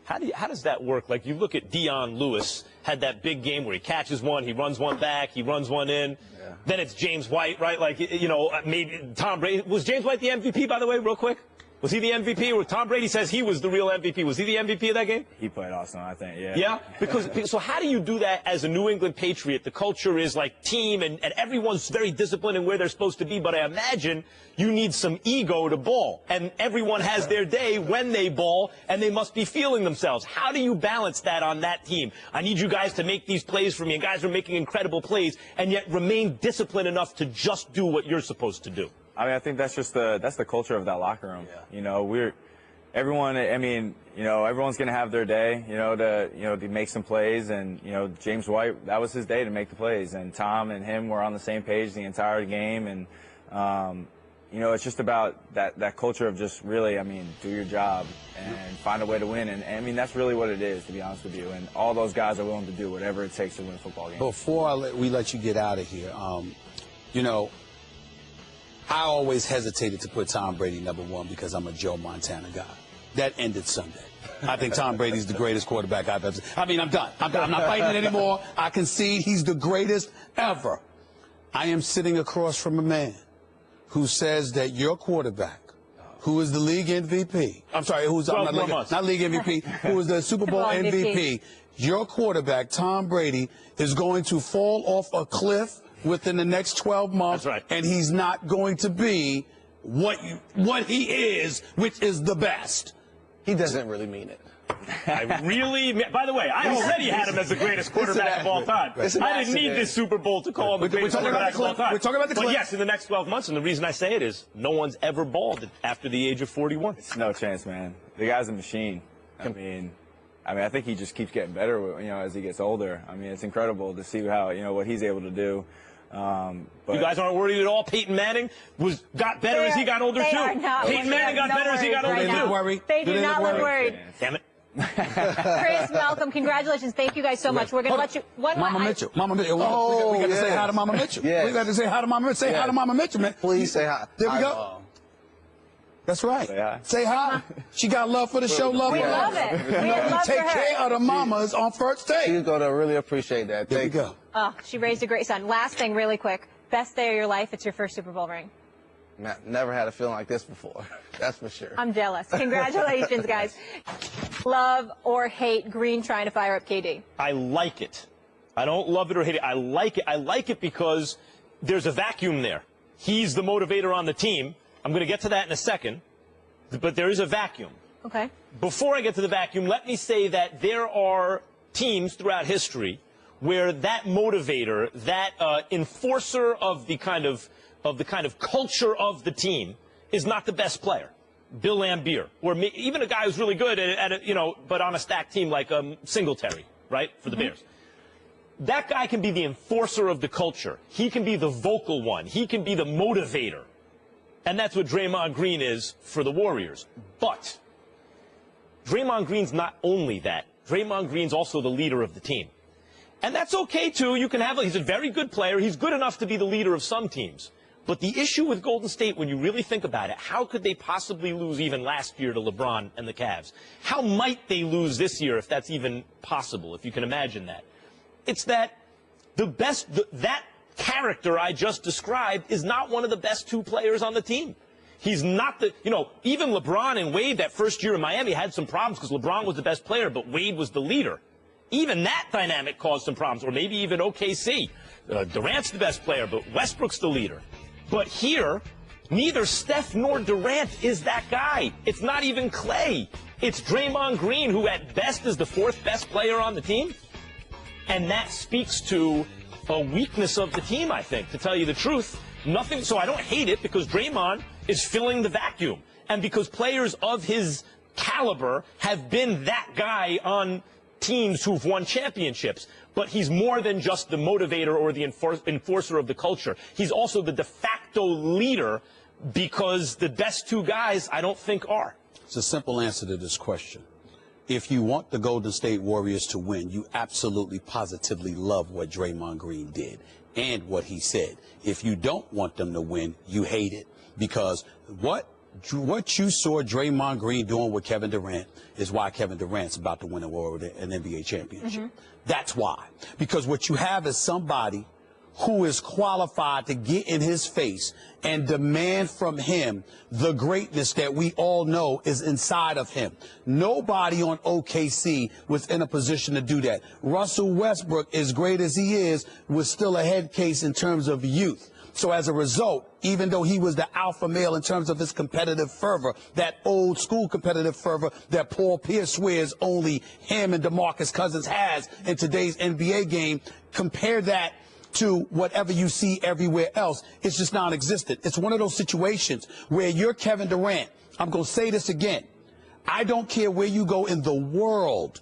How does that work? Like, you look at Dion Lewis, had that big game where he catches one, he runs one back, he runs one in. Yeah. Then it's James White, right? Like, you know, maybe Tom Brady. Was James White the MVP, by the way, real quick? Was he the MVP? Or Tom Brady says he was the real MVP. Was he the MVP of that game? He played awesome, I think, yeah. Yeah? Because so how do you do that as a New England Patriot? The culture is like team, and everyone's very disciplined in where they're supposed to be, but I imagine you need some ego to ball. And everyone has their day when they ball, and they must be feeling themselves. How do you balance that on that team? I need you guys to make these plays for me, and guys are making incredible plays, and yet remain disciplined enough to just do what you're supposed to do. I mean, I think that's just the culture of that locker room. Yeah. You know, everyone. I mean, you know, everyone's gonna have their day. You know, to make some plays, and you know, James White, that was his day to make the plays, and Tom and him were on the same page the entire game, and you know, it's just about that culture of just really, I mean, do your job and find a way to win, and I mean, that's really what it is, to be honest with you. And all those guys are willing to do whatever it takes to win a football game. Before we let you get out of here, you know, I always hesitated to put Tom Brady #1 because I'm a Joe Montana guy. That ended Sunday. I think Tom Brady's the greatest quarterback I've ever seen. I mean, I'm done. I'm not fighting it anymore. I concede he's the greatest ever. I am sitting across from a man who says that your quarterback, who is the league MVP, I'm sorry, not league MVP, who is the Super Bowl MVP, your quarterback, Tom Brady, is going to fall off a cliff within the next 12 months, that's right, and he's not going to be what he is, which is the best. He doesn't really mean it. By the way, I already had him as the greatest quarterback of all time. I didn't need this Super Bowl to call him the greatest quarterback of all time. We're talking about the clip. But yes, in the next 12 months, and the reason I say it is no one's ever balled after the age of 41. It's no chance, man. The guy's a machine. I mean, I think he just keeps getting better, you know, as he gets older. I mean, it's incredible to see how, you know, what he's able to do. But you guys aren't worried at all? Peyton Manning got better as he got older, too. Peyton Manning got better as he got older, too. They do not look worried. Damn it. Chris, Malcolm, congratulations. Thank you guys so much. We're going to let you. Mama Mitchell. Oh, we got to say hi to Mama Mitchell. Yes. We got to say hi to Mama Mitchell. Say hi to Mama Mitchell, man. Please say hi. There we go. That's right. Say hi. She got love for the show. Love we for love her. it. We love Take care of the mamas on first day. She's going to really appreciate that. There we go. Oh, she raised a great son. Last thing, really quick. Best day of your life. It's your first Super Bowl ring. Man, never had a feeling like this before. That's for sure. I'm jealous. Congratulations, guys. Love or hate Green trying to fire up KD? I like it. I don't love it or hate it. I like it. I like it because there's a vacuum there. He's the motivator on the team. I'm going to get to that in a second. But there is a vacuum. Okay. Before I get to the vacuum, let me say that there are teams throughout history where that motivator, that enforcer of the kind of culture of the team is not the best player. Bill Laimbeer, or even a guy who's really good but on a stacked team like Singletary, right, for the Bears. That guy can be the enforcer of the culture. He can be the vocal one. He can be the motivator. And that's what Draymond Green is for the Warriors. But Draymond Green's not only that. Draymond Green's also the leader of the team. And that's okay, too. He's a very good player. He's good enough to be the leader of some teams. But the issue with Golden State, when you really think about it, how could they possibly lose even last year to LeBron and the Cavs? How might they lose this year, if that's even possible, if you can imagine that? It's that that character I just described is not one of the best two players on the team. He's not even LeBron and Wade that first year in Miami had some problems because LeBron was the best player, but Wade was the leader. Even that dynamic caused some problems, or maybe even OKC. Durant's the best player, but Westbrook's the leader. But here, neither Steph nor Durant is that guy. It's not even Clay. It's Draymond Green, who at best is the fourth best player on the team. And that speaks to a weakness of the team, I think, to tell you the truth. So I don't hate it because Draymond is filling the vacuum. And because players of his caliber have been that guy on teams who've won championships. But he's more than just the motivator or the enforcer of the culture. He's also the de facto leader because the best two guys, I don't think, are. It's a simple answer to this question. If you want the Golden State Warriors to win, you absolutely, positively love what Draymond Green did and what he said. If you don't want them to win, you hate it because what you saw Draymond Green doing with Kevin Durant is why Kevin Durant's about to win an NBA championship. That's why. Because what you have is somebody who is qualified to get in his face and demand from him the greatness that we all know is inside of him. Nobody on OKC was in a position to do that. Russell Westbrook, as great as he is, was still a head case in terms of youth. So as a result, even though he was the alpha male in terms of his competitive fervor, that old school competitive fervor that Paul Pierce swears only him and DeMarcus Cousins has in today's NBA game, compare that to whatever you see everywhere else. It's just non-existent. It's one of those situations where you're Kevin Durant. I'm going to say this again. I don't care where you go in the world.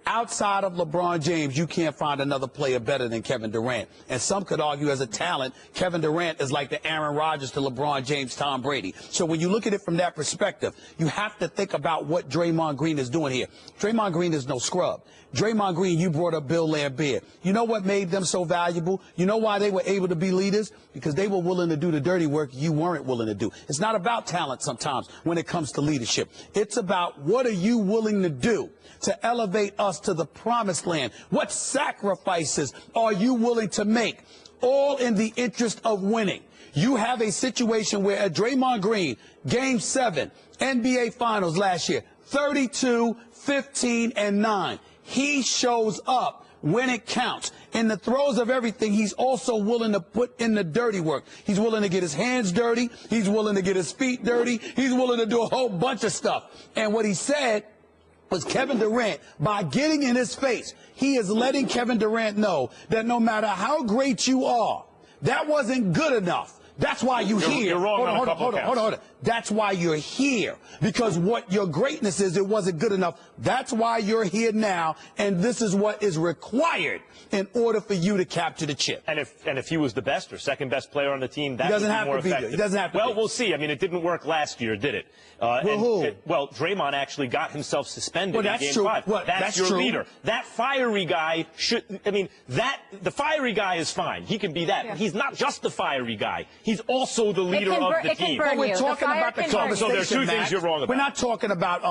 Outside of LeBron James, you can't find another player better than Kevin Durant. And some could argue as a talent, Kevin Durant is like the Aaron Rodgers to LeBron James, Tom Brady. So when you look at it from that perspective, you have to think about what Draymond Green is doing here. Draymond Green is no scrub. Draymond Green, you brought up Bill Laimbeer. You know what made them so valuable? You know why they were able to be leaders? Because they were willing to do the dirty work you weren't willing to do. It's not about talent sometimes when it comes to leadership. It's about what are you willing to do to elevate us to the promised land? What sacrifices are you willing to make? All in the interest of winning. You have a situation where at Draymond Green, Game 7, NBA Finals last year, 32, 15, and 9. He shows up when it counts. In the throes of everything, he's also willing to put in the dirty work. He's willing to get his hands dirty. He's willing to get his feet dirty. He's willing to do a whole bunch of stuff. And what he said was Kevin Durant, by getting in his face, he is letting Kevin Durant know that no matter how great you are, that wasn't good enough. That's why you're here. You're wrong on a couple of counts. Hold on. That's why you're here. Because what your greatness is, it wasn't good enough. That's why you're here now, and this is what is required in order for you to capture the chip. And if he was the best or second best player on the team, that doesn't would be have more to be effective. He doesn't have to well, be. We'll see. I mean, it didn't work last year, did it? Well, Draymond actually got himself suspended well, in that's Game true. 5. Well, that's your true. leader. That fiery guy the fiery guy is fine. He can be that. Yeah. He's not just the fiery guy. He's also the leader of the team. But we're talking about the conversation. So there's two things you're wrong about. We're not talking about,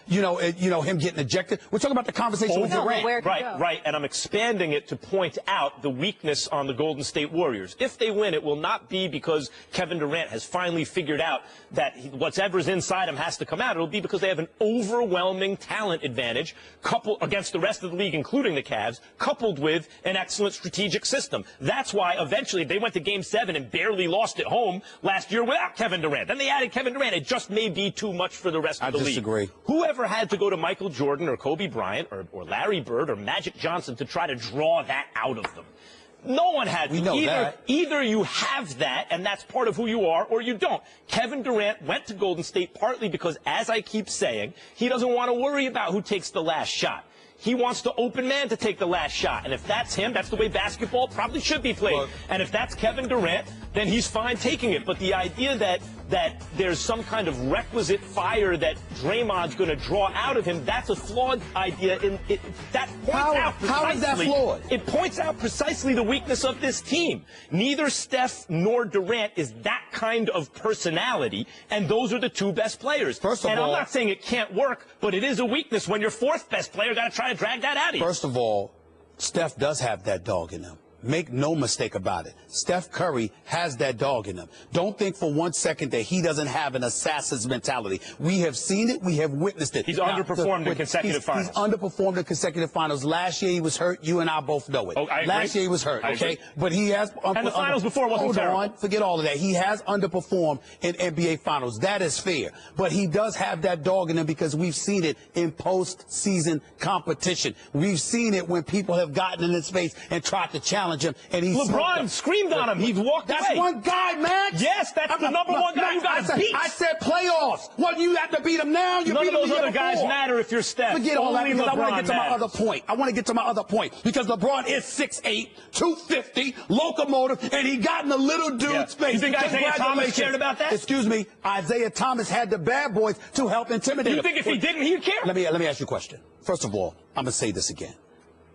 him getting ejected. We're talking about the conversation with Durant. Right. And I'm expanding it to point out the weakness on the Golden State Warriors. If they win, it will not be because Kevin Durant has finally figured out that whatever's inside him has to come out. It'll be because they have an overwhelming talent advantage coupled against the rest of the league, including the Cavs, coupled with an excellent strategic system. That's why eventually they went to Game 7 and barely barely lost at home last year without Kevin Durant. Then they added Kevin Durant. It just may be too much for the rest of the league. I disagree. Whoever had to go to Michael Jordan or Kobe Bryant or Larry Bird or Magic Johnson to try to draw that out of them. No one had to. We know that. Either you have that, and that's part of who you are, or you don't. Kevin Durant went to Golden State partly because, as I keep saying, he doesn't want to worry about who takes the last shot. He wants the open man to take the last shot. And if that's him, that's the way basketball probably should be played. And if that's Kevin Durant, then he's fine taking it. But the idea that there's some kind of requisite fire that Draymond's going to draw out of him, that's a flawed idea. How is that flawed? It points out precisely the weakness of this team. Neither Steph nor Durant is that kind of personality, and those are the two best players. And I'm not saying it can't work, but it is a weakness when your fourth best player got to try to drag that out of you. First of all, Steph does have that dog in him. Make no mistake about it. Steph Curry has that dog in him. Don't think for 1 second that he doesn't have an assassin's mentality. We have seen it. We have witnessed it. He's underperformed in consecutive finals. He's underperformed in consecutive finals. Last year he was hurt. You and I both know it. Last year he was hurt, okay? But he has... and the finals before wasn't terrible. Hold on. Forget all of that. He has underperformed in NBA finals. That is fair. But he does have that dog in him because we've seen it in postseason competition. We've seen it when people have gotten in his face and tried to challenge him, and LeBron screamed on him. He walked away. That's one guy, Max. Yes, that's the number one guy you got to beat. I said playoffs. Well, you have to beat him now. You None beat of him those other guys matter if you're Steph. Forget all that because I want to get to my matters. other point. I want to get to my other point because LeBron is 6'8", 250, locomotive, and he got in the little dude's face. You think Isaiah Thomas cared about that? Excuse me. Isaiah Thomas had the bad boys to help intimidate him. You think if he didn't, he'd care? Let me ask you a question. First of all, I'm going to say this again.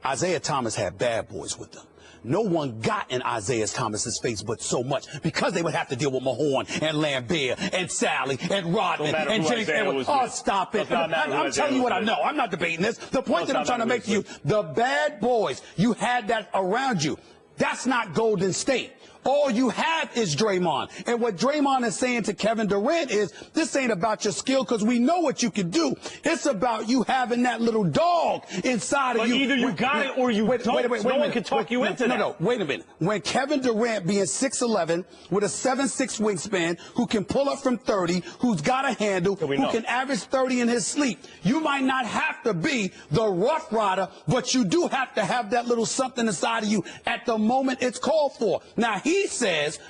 Isaiah Thomas had bad boys with them. No one got in Isaiah Thomas's face but so much because they would have to deal with Mahorn and Lambert and Sally and Rodman and James Edwards. Oh, stop it. I'm telling you what I know. I'm not debating this. The point that I'm trying to make to you, the bad boys, you had that around you. That's not Golden State. All you have is Draymond. And what Draymond is saying to Kevin Durant is, this ain't about your skill because we know what you can do. It's about you having that little dog inside of you. But either you got it or you don't. No one can talk you into that. No, wait a minute. When Kevin Durant being 6'11", with a 7'6" wingspan, who can pull up from 30, who's got a handle, who can average 30 in his sleep, you might not have to be the rough rider, but you do have to have that little something inside of you at the moment it's called for. Now, he says,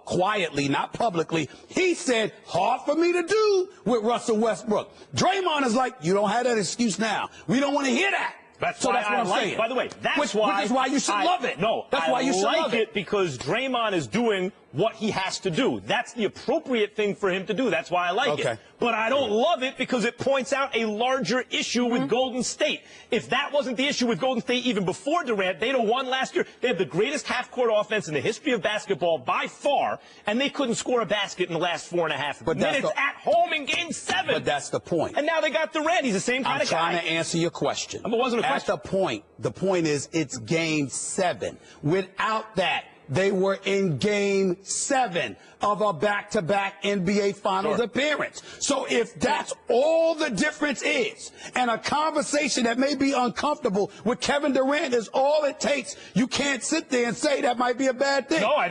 quietly, not publicly, he said, hard for me to do with Russell Westbrook. Draymond is like, you don't have that excuse now. We don't want to hear that. That's what I'm saying. By the way, which is why you should love it. No, that's why you should love it. Because Draymond is doing what he has to do. That's the appropriate thing for him to do. That's why I like it. But I don't love it because it points out a larger issue with Golden State. If that wasn't the issue with Golden State even before Durant, they'd have won last year. They have the greatest half-court offense in the history of basketball by far, and they couldn't score a basket in the last 4.5 minutes at home in Game 7. But that's the point. And now they got Durant. He's the same kind of guy. I'm trying to answer your question. It wasn't a question. The point is it's Game 7. Without that, they were in Game 7 of a back-to-back NBA Finals appearance. So if that's all the difference is, and a conversation that may be uncomfortable with Kevin Durant is all it takes, you can't sit there and say that might be a bad thing. No, I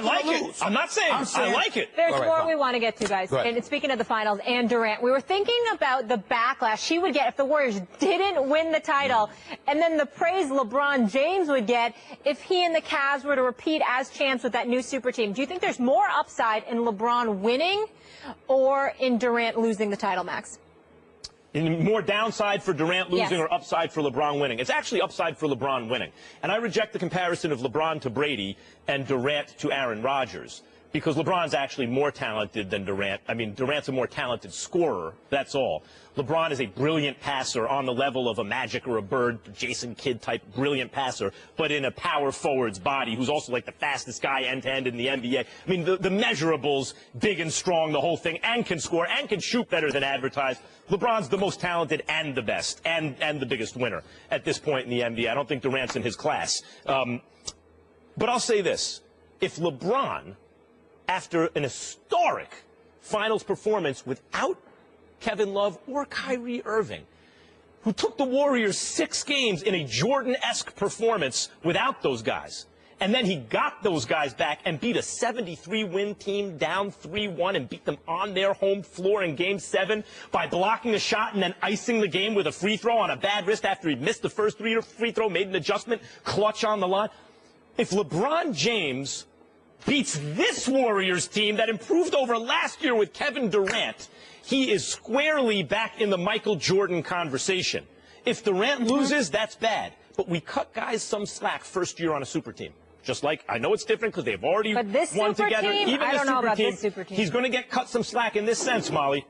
like it. I'm not saying I like it. There's more we want to get to, guys. And speaking of the finals and Durant, we were thinking about the backlash he would get if the Warriors didn't win the title, and then the praise LeBron James would get if he and the Cavs were to repeat as champs with that new super team. Do you think there's more upside in LeBron winning or in Durant losing the title, Max? In more downside for Durant losing or upside for LeBron winning? It's actually upside for LeBron winning. And I reject the comparison of LeBron to Brady and Durant to Aaron Rodgers, because LeBron's actually more talented than Durant. I mean, Durant's a more talented scorer, that's all. LeBron is a brilliant passer on the level of a Magic or a Bird, Jason Kidd type brilliant passer, but in a power forward's body, who's also like the fastest guy end-to-end in the NBA. I mean, the measurables, big and strong, the whole thing, and can score, and can shoot better than advertised. LeBron's the most talented and the best, and the biggest winner at this point in the NBA. I don't think Durant's in his class. But I'll say this. If LeBron, after an historic finals performance without Kevin Love or Kyrie Irving, who took the Warriors 6 games in a Jordan-esque performance without those guys, And then he got those guys back and beat a 73-win team down 3-1 and beat them on their home floor in Game 7 by blocking a shot and then icing the game with a free throw on a bad wrist after he missed the first free throw, made an adjustment, clutch on the line. If LeBron James beats this Warriors team that improved over last year with Kevin Durant, he is squarely back in the Michael Jordan conversation. If Durant loses, that's bad. But we cut guys some slack first year on a super team. Just like, I know it's different because they've already won together. Even I don't know about this super team. He's going to get cut some slack in this sense, Molly.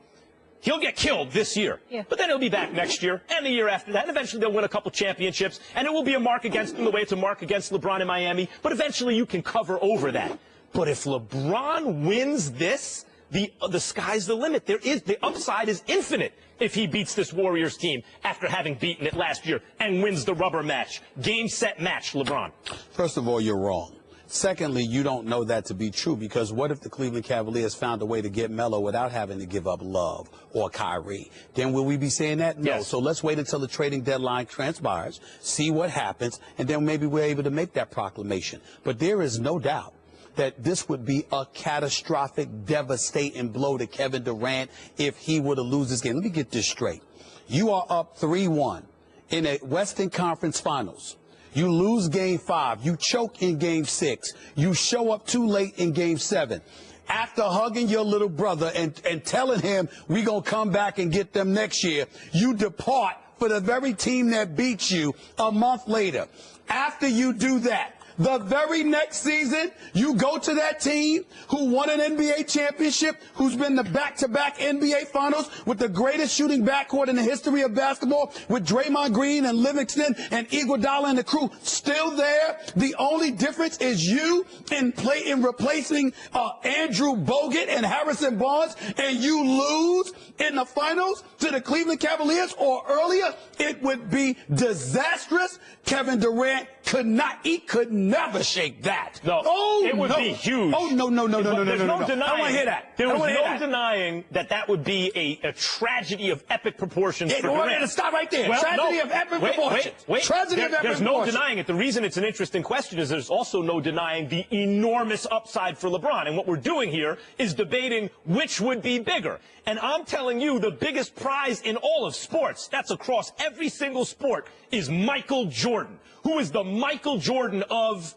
He'll get killed this year. Yeah. But then he'll be back next year and the year after that. And eventually they'll win a couple championships. And it will be a mark against them the way it's a mark against LeBron in Miami. But eventually you can cover over that. But if LeBron wins this, the sky's the limit. The upside is infinite if he beats this Warriors team after having beaten it last year and wins the rubber match. Game, set, match, LeBron. First of all, you're wrong. Secondly, you don't know that to be true because what if the Cleveland Cavaliers found a way to get Melo without having to give up Love or Kyrie? Then will we be saying that? No. Yes. So let's wait until the trading deadline transpires, see what happens, and then maybe we're able to make that proclamation. But there is no doubt that this would be a catastrophic, devastating blow to Kevin Durant if he were to lose this game. Let me get this straight. You are up 3-1 in a Western Conference Finals. You lose Game 5. You choke in Game 6. You show up too late in Game 7. After hugging your little brother and telling him we're going to come back and get them next year, you depart for the very team that beat you a month later. After you do that, the very next season, you go to that team who won an NBA championship, who's been the back-to-back NBA Finals with the greatest shooting backcourt in the history of basketball, with Draymond Green and Livingston and Iguodala and the crew still there. The only difference is you in replacing Andrew Bogut and Harrison Barnes, and you lose in the finals to the Cleveland Cavaliers or earlier. It would be disastrous. Kevin Durant could never shake that. No, it would be huge. Oh, no. There's no denying. I don't want to hear that. There was no denying that would be a tragedy of epic proportions for Durant. Stop right there. Tragedy of epic proportions. Tragedy of epic There's no denying it. The reason it's an interesting question is there's also no denying the enormous upside for LeBron. And what we're doing here is debating which would be bigger. And I'm telling you, the biggest prize in all of sports, that's across every single sport, is Michael Jordan, who is the Michael Jordan of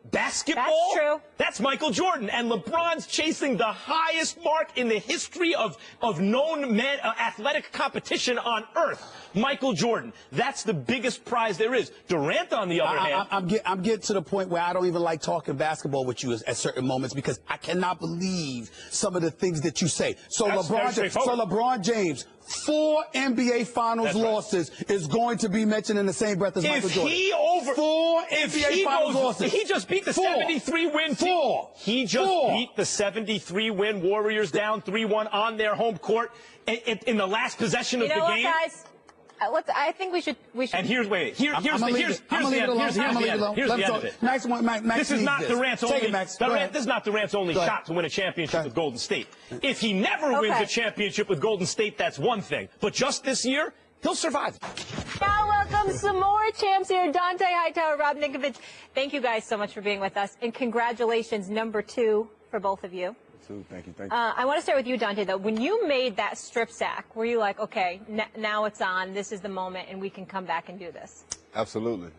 basketball. That's true. That's Michael Jordan. And LeBron's chasing the highest mark in the history of known athletic competition on earth. Michael Jordan. That's the biggest prize there is. Durant, on the other hand. I'm getting to the point where I don't even like talking basketball with you at certain moments because I cannot believe some of the things that you say. So LeBron James, 4 NBA Finals losses is going to be mentioned in the same breath as Michael Jordan. 4 NBA Finals losses. He just beat the 73-win team. He just beat the 73-win Warriors down 3-1 on their home court in the last possession of the game. You know what, guys? I think we should. And here's the end of it. Max, this is not Durant's only. This is not Durant's only shot to win a championship with Golden State. If he never wins a championship with Golden State, that's one thing. But just this year, he'll survive. Now welcome some more champs here. Dante Hightower, Rob Ninkovich. Thank you guys so much for being with us. And congratulations, number 2 for both of you. Thank you. I want to start with you, Dante, though. When you made that strip sack, were you like, okay, now it's on, this is the moment, and we can come back and do this? Absolutely.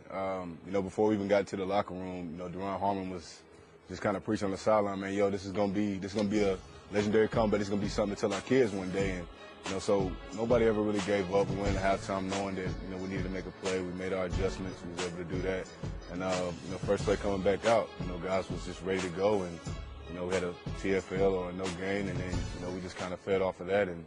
Before we even got to the locker room, Durant Harmon was just kind of preaching on the sideline, man, this is gonna be a legendary comeback. It's gonna be something to tell our kids one day. And so nobody ever really gave up. We went into halftime knowing that we needed to make a play. We made our adjustments. We was able to do that. And first play coming back out, guys was just ready to go. And we had a TFL or a no gain, and then we just kind of fed off of that, and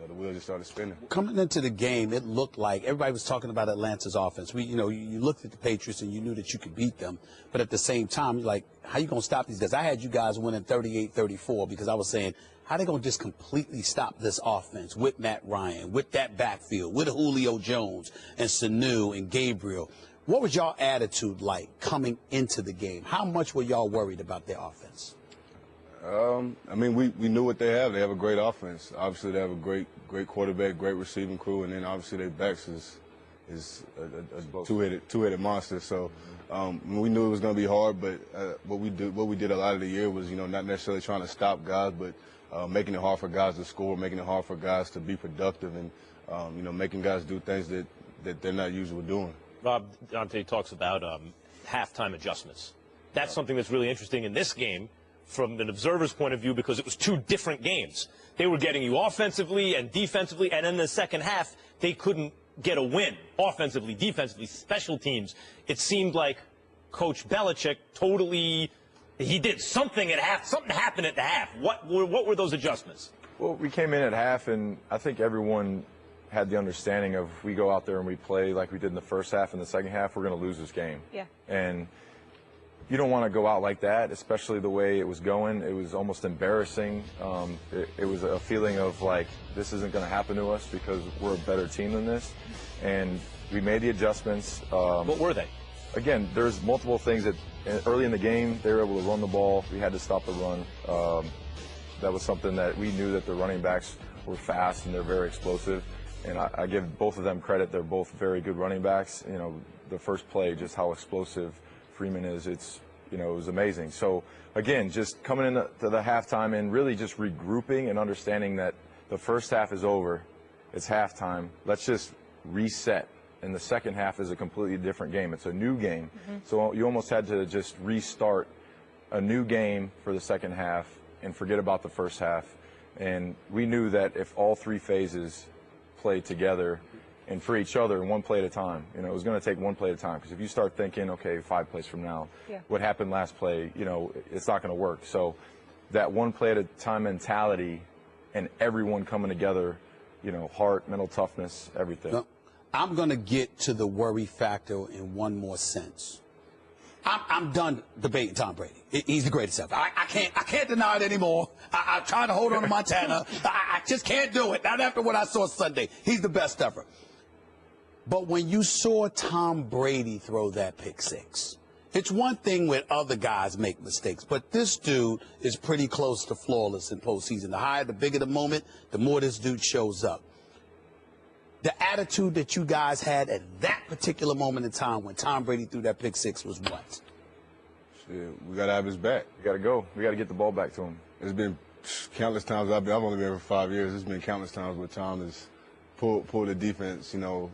the wheel just started spinning. Coming into the game, it looked like everybody was talking about Atlanta's offense. You looked at the Patriots and you knew that you could beat them, but at the same time, you're like, how you gonna stop these guys? I had you guys winning 38-34 because I was saying, how they gonna just completely stop this offense with Matt Ryan, with that backfield, with Julio Jones and Sanu and Gabriel? What was y'all attitude like coming into the game? How much were y'all worried about their offense? We knew what they have. They have a great offense. Obviously, they have a great quarterback, great receiving crew, and then obviously their backs is, is a two-headed monster. So we knew it was going to be hard, but what we did a lot of the year was, not necessarily trying to stop guys, but making it hard for guys to score, making it hard for guys to be productive, and making guys do things that they're not usually doing. Rob Dante talks about halftime adjustments. That's something that's really interesting in this game from an observer's point of view, because it was two different games. They were getting you offensively and defensively, and in the second half, they couldn't get a win offensively, defensively, special teams. It seemed like Coach Belichick he did something at half. Something happened at the half. What were those adjustments? Well, we came in at half, and I think everyone had the understanding of, if we go out there and we play like we did in the first half and the second half, we're going to lose this game. Yeah. And you don't want to go out like that, especially the way it was going. It was almost embarrassing. It was a feeling of like, this isn't going to happen to us because we're a better team than this. And we made the adjustments. What were they? Again, there's multiple things that early in the game, they were able to run the ball. We had to stop the run. That was something that we knew, that the running backs were fast and they're very explosive. And I give both of them credit. They're both very good running backs. The first play, just how explosive Freeman is, it was amazing. So again, just coming into the halftime and really just regrouping and understanding that the first half is over, it's halftime. Let's just reset. And the second half is a completely different game. It's a new game. Mm-hmm. So you almost had to just restart a new game for the second half and forget about the first half. And we knew that if all three phases played together and for each other, one play at a time. It was going to take one play at a time, because if you start thinking, okay, 5 plays from now, what happened last play, it's not going to work. So that one play at a time mentality and everyone coming together, heart, mental toughness, everything. No, I'm going to get to the worry factor in one more sense. I'm done debating Tom Brady. He's the greatest ever. I can't deny it anymore. I tried to hold on to Montana. I just can't do it. Not after what I saw Sunday. He's the best ever. But when you saw Tom Brady throw that pick six, it's one thing when other guys make mistakes, but this dude is pretty close to flawless in postseason. The higher, the bigger the moment, the more this dude shows up. The attitude that you guys had at that particular moment in time when Tom Brady threw that pick six was what? Shit, we got to have his back. We got to go. We got to get the ball back to him. It's been countless times. I've only been here for 5 years. There's been countless times where Tom has pulled the defense, threw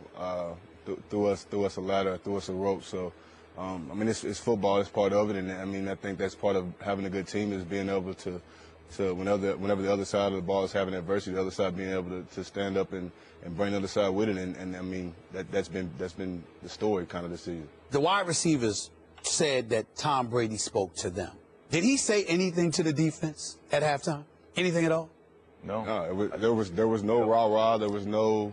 us a ladder, threw us a rope. So, it's football. It's part of it. And, I think that's part of having a good team, is being able to whenever the other side of the ball is having adversity, the other side being able to stand up and bring the other side with it. And that's been the story kind of this season. The wide receivers said that Tom Brady spoke to them. Did he say anything to the defense at halftime? Anything at all? No. There was no rah-rah. There was no,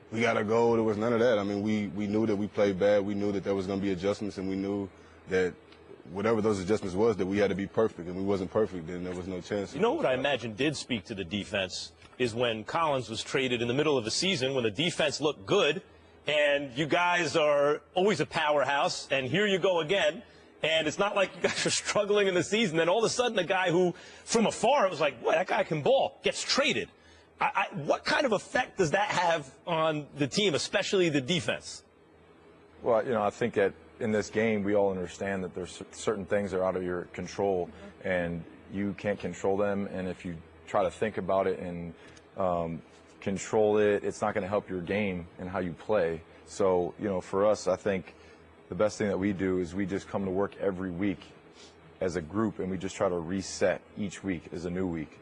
we got to go. There was none of that. We knew that we played bad. We knew that there was going to be adjustments, and we knew that whatever those adjustments was, that we had to be perfect, and we wasn't perfect, then there was no chance. What I imagine did speak to the defense is when Collins was traded in the middle of the season, when the defense looked good, and you guys are always a powerhouse, and here you go again, and it's not like you guys are struggling in the season. Then all of a sudden, a guy who, from afar, it was like, boy, that guy can ball, gets traded. What kind of effect does that have on the team, especially the defense? Well, I think that in this game, we all understand that there's certain things that are out of your control, and you can't control them. And if you try to think about it and control it, it's not going to help your game and how you play. So, for us, I think the best thing that we do is we just come to work every week as a group, and we just try to reset each week as a new week.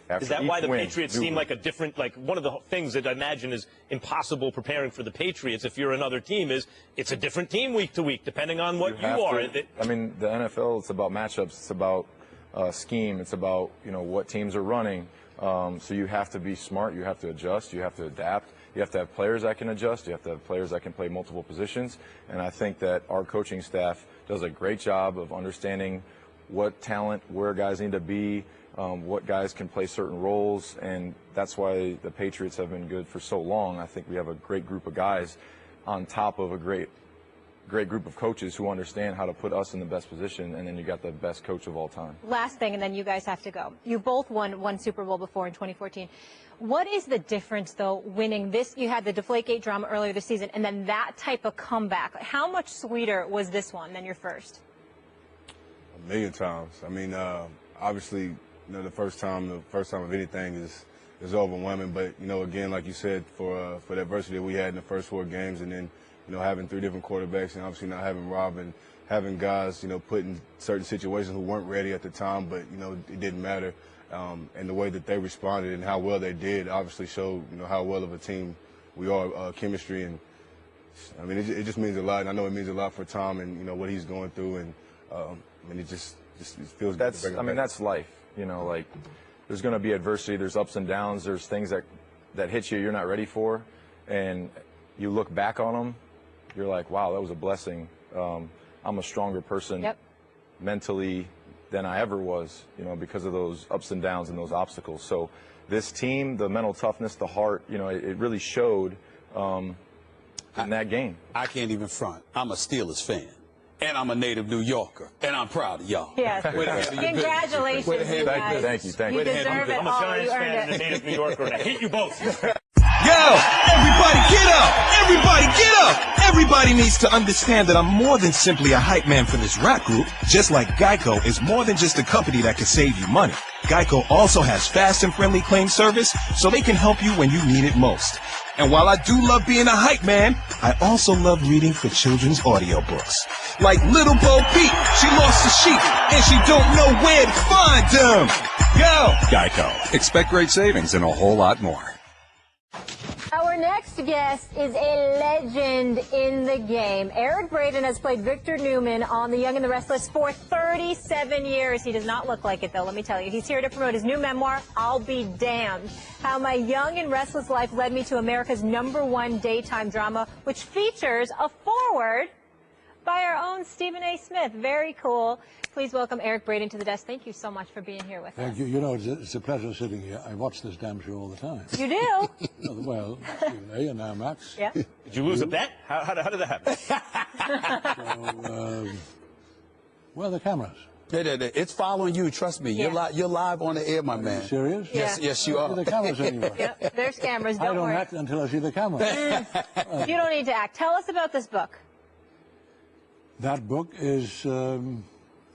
After is that why the win, Patriots seem like a different, one of the things that I imagine is impossible preparing for the Patriots if you're another team is it's a different team week to week, depending on what you are. The NFL, it's about matchups. It's about scheme. It's about, what teams are running. So you have to be smart. You have to adjust. You have to adapt. You have to have players that can adjust. You have to have players that can play multiple positions. And I think that our coaching staff does a great job of understanding what talent, where guys need to be, what guys can play certain roles, and that's why the Patriots have been good for so long. I think we have a great group of guys on top of a great great group of coaches who understand how to put us in the best position, and then you got the best coach of all time. Last thing, and then you guys have to go. You both won one Super Bowl before in 2014. What is the difference, though, winning this? You had the Deflategate drama earlier this season, and then that type of comeback. How much sweeter was this one than your first? A million times. I mean, obviously, you know, the first time of anything is overwhelming. But you know, again, like you said, for the adversity that we had in the first 4 games, and then you know having 3 different quarterbacks, and obviously not having Rob and having guys, you know, put in certain situations who weren't ready at the time, but you know it didn't matter. And the way that they responded and how well they did obviously showed, you know, how well of a team we are, chemistry. And I mean, it just means a lot. And I know it means a lot for Tom and, you know, what he's going through. And I mean, it just feels good. I mean, that's life. You know, like there's going to be adversity. There's ups and downs. There's things that hit you you're not ready for. And you look back on them, you're like, wow, that was a blessing. I'm a stronger person mentally than I ever was, you know, because of those ups and downs and those obstacles. So this team, the mental toughness, the heart, you know, it really showed in that game. I can't even front. I'm a Steelers fan. And I'm a native New Yorker, and I'm proud of y'all. Yes. Congratulations, you guys. Thank you. You deserve it I'm a all. Giants You fan earned and a it. native New Yorker, and I hate you both. Yo, everybody get up! Everybody get up! Everybody needs to understand that I'm more than simply a hype man for this rap group. Just like Geico is more than just a company that can save you money. Geico also has fast and friendly claim service, so they can help you when you need it most. And while I do love being a hype man, I also love reading for children's audiobooks. Like Little Bo Peep, she lost the sheep, and she don't know where to find them. Go! Geico. Expect great savings and a whole lot more. Our next guest is a legend in the game. Eric Braeden has played Victor Newman on The Young and the Restless for 37 years. He does not look like it, though, let me tell you. He's here to promote his new memoir, I'll Be Damned, How My Young and Restless Life Led Me to America's #1 daytime drama, which features a foreword by our own Stephen A. Smith. Very cool. Please welcome Eric Braeden to the desk. Thank you so much for being here with us. Thank you. You know, it's a pleasure sitting here. I watch this damn show all the time. You do? Well, Stephen A. and now Max. Yeah. Did you lose a bet? How did that happen? So, where are the cameras? It's following you. Trust me. Yeah. You're live on the air, my man. Are you serious? Yeah. Yes, you are. The cameras anywhere. Yep. There's cameras. I Don't don't worry. act until I see the camera. You don't need to act. Tell us about this book. That book is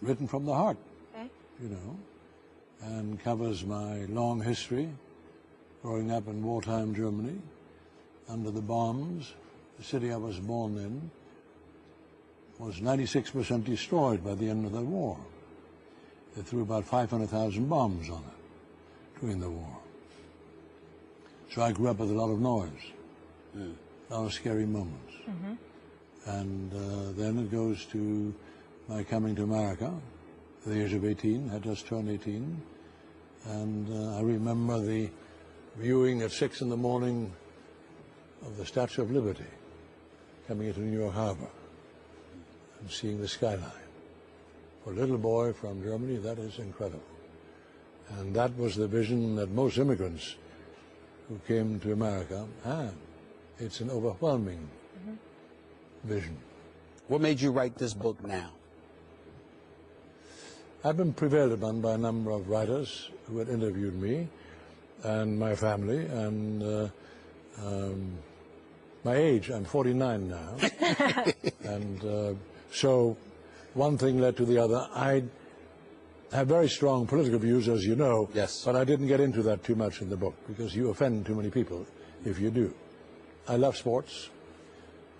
written from the heart, Okay. you know, and covers my long history growing up in wartime Germany under the bombs. The city I was born in was 96% destroyed by the end of the war. They threw about 500,000 bombs on it during the war. So I grew up with a lot of noise, a lot of scary moments. Mm-hmm. And then it goes to my coming to America at the age of 18. I had just turned 18. And I remember the viewing at 6 in the morning of the Statue of Liberty coming into New York Harbor and seeing the skyline. For a little boy from Germany, that is incredible. And that was the vision that most immigrants who came to America had. It's an overwhelming vision. What made you write this book now? I've been prevailed upon by a number of writers who had interviewed me and my family, and my age, I'm 49 now. And so one thing led to the other. I have very strong political views, as you know, yes, but I didn't get into that too much in the book because you offend too many people if you do. I love sports.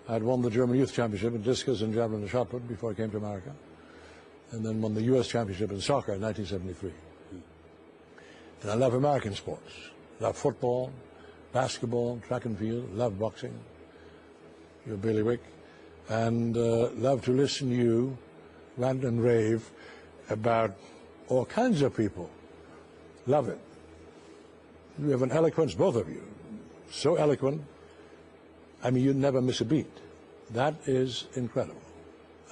I'd won the German Youth Championship in discus and javelin and shot put before I came to America, and then won the U.S. Championship in soccer in 1973. And I love American sports. Love football, basketball, track and field, love boxing, your bailiwick, and love to listen to you rant and rave about all kinds of people. Love it. You have an eloquence, both of you. So eloquent. I mean, you never miss a beat. That is incredible.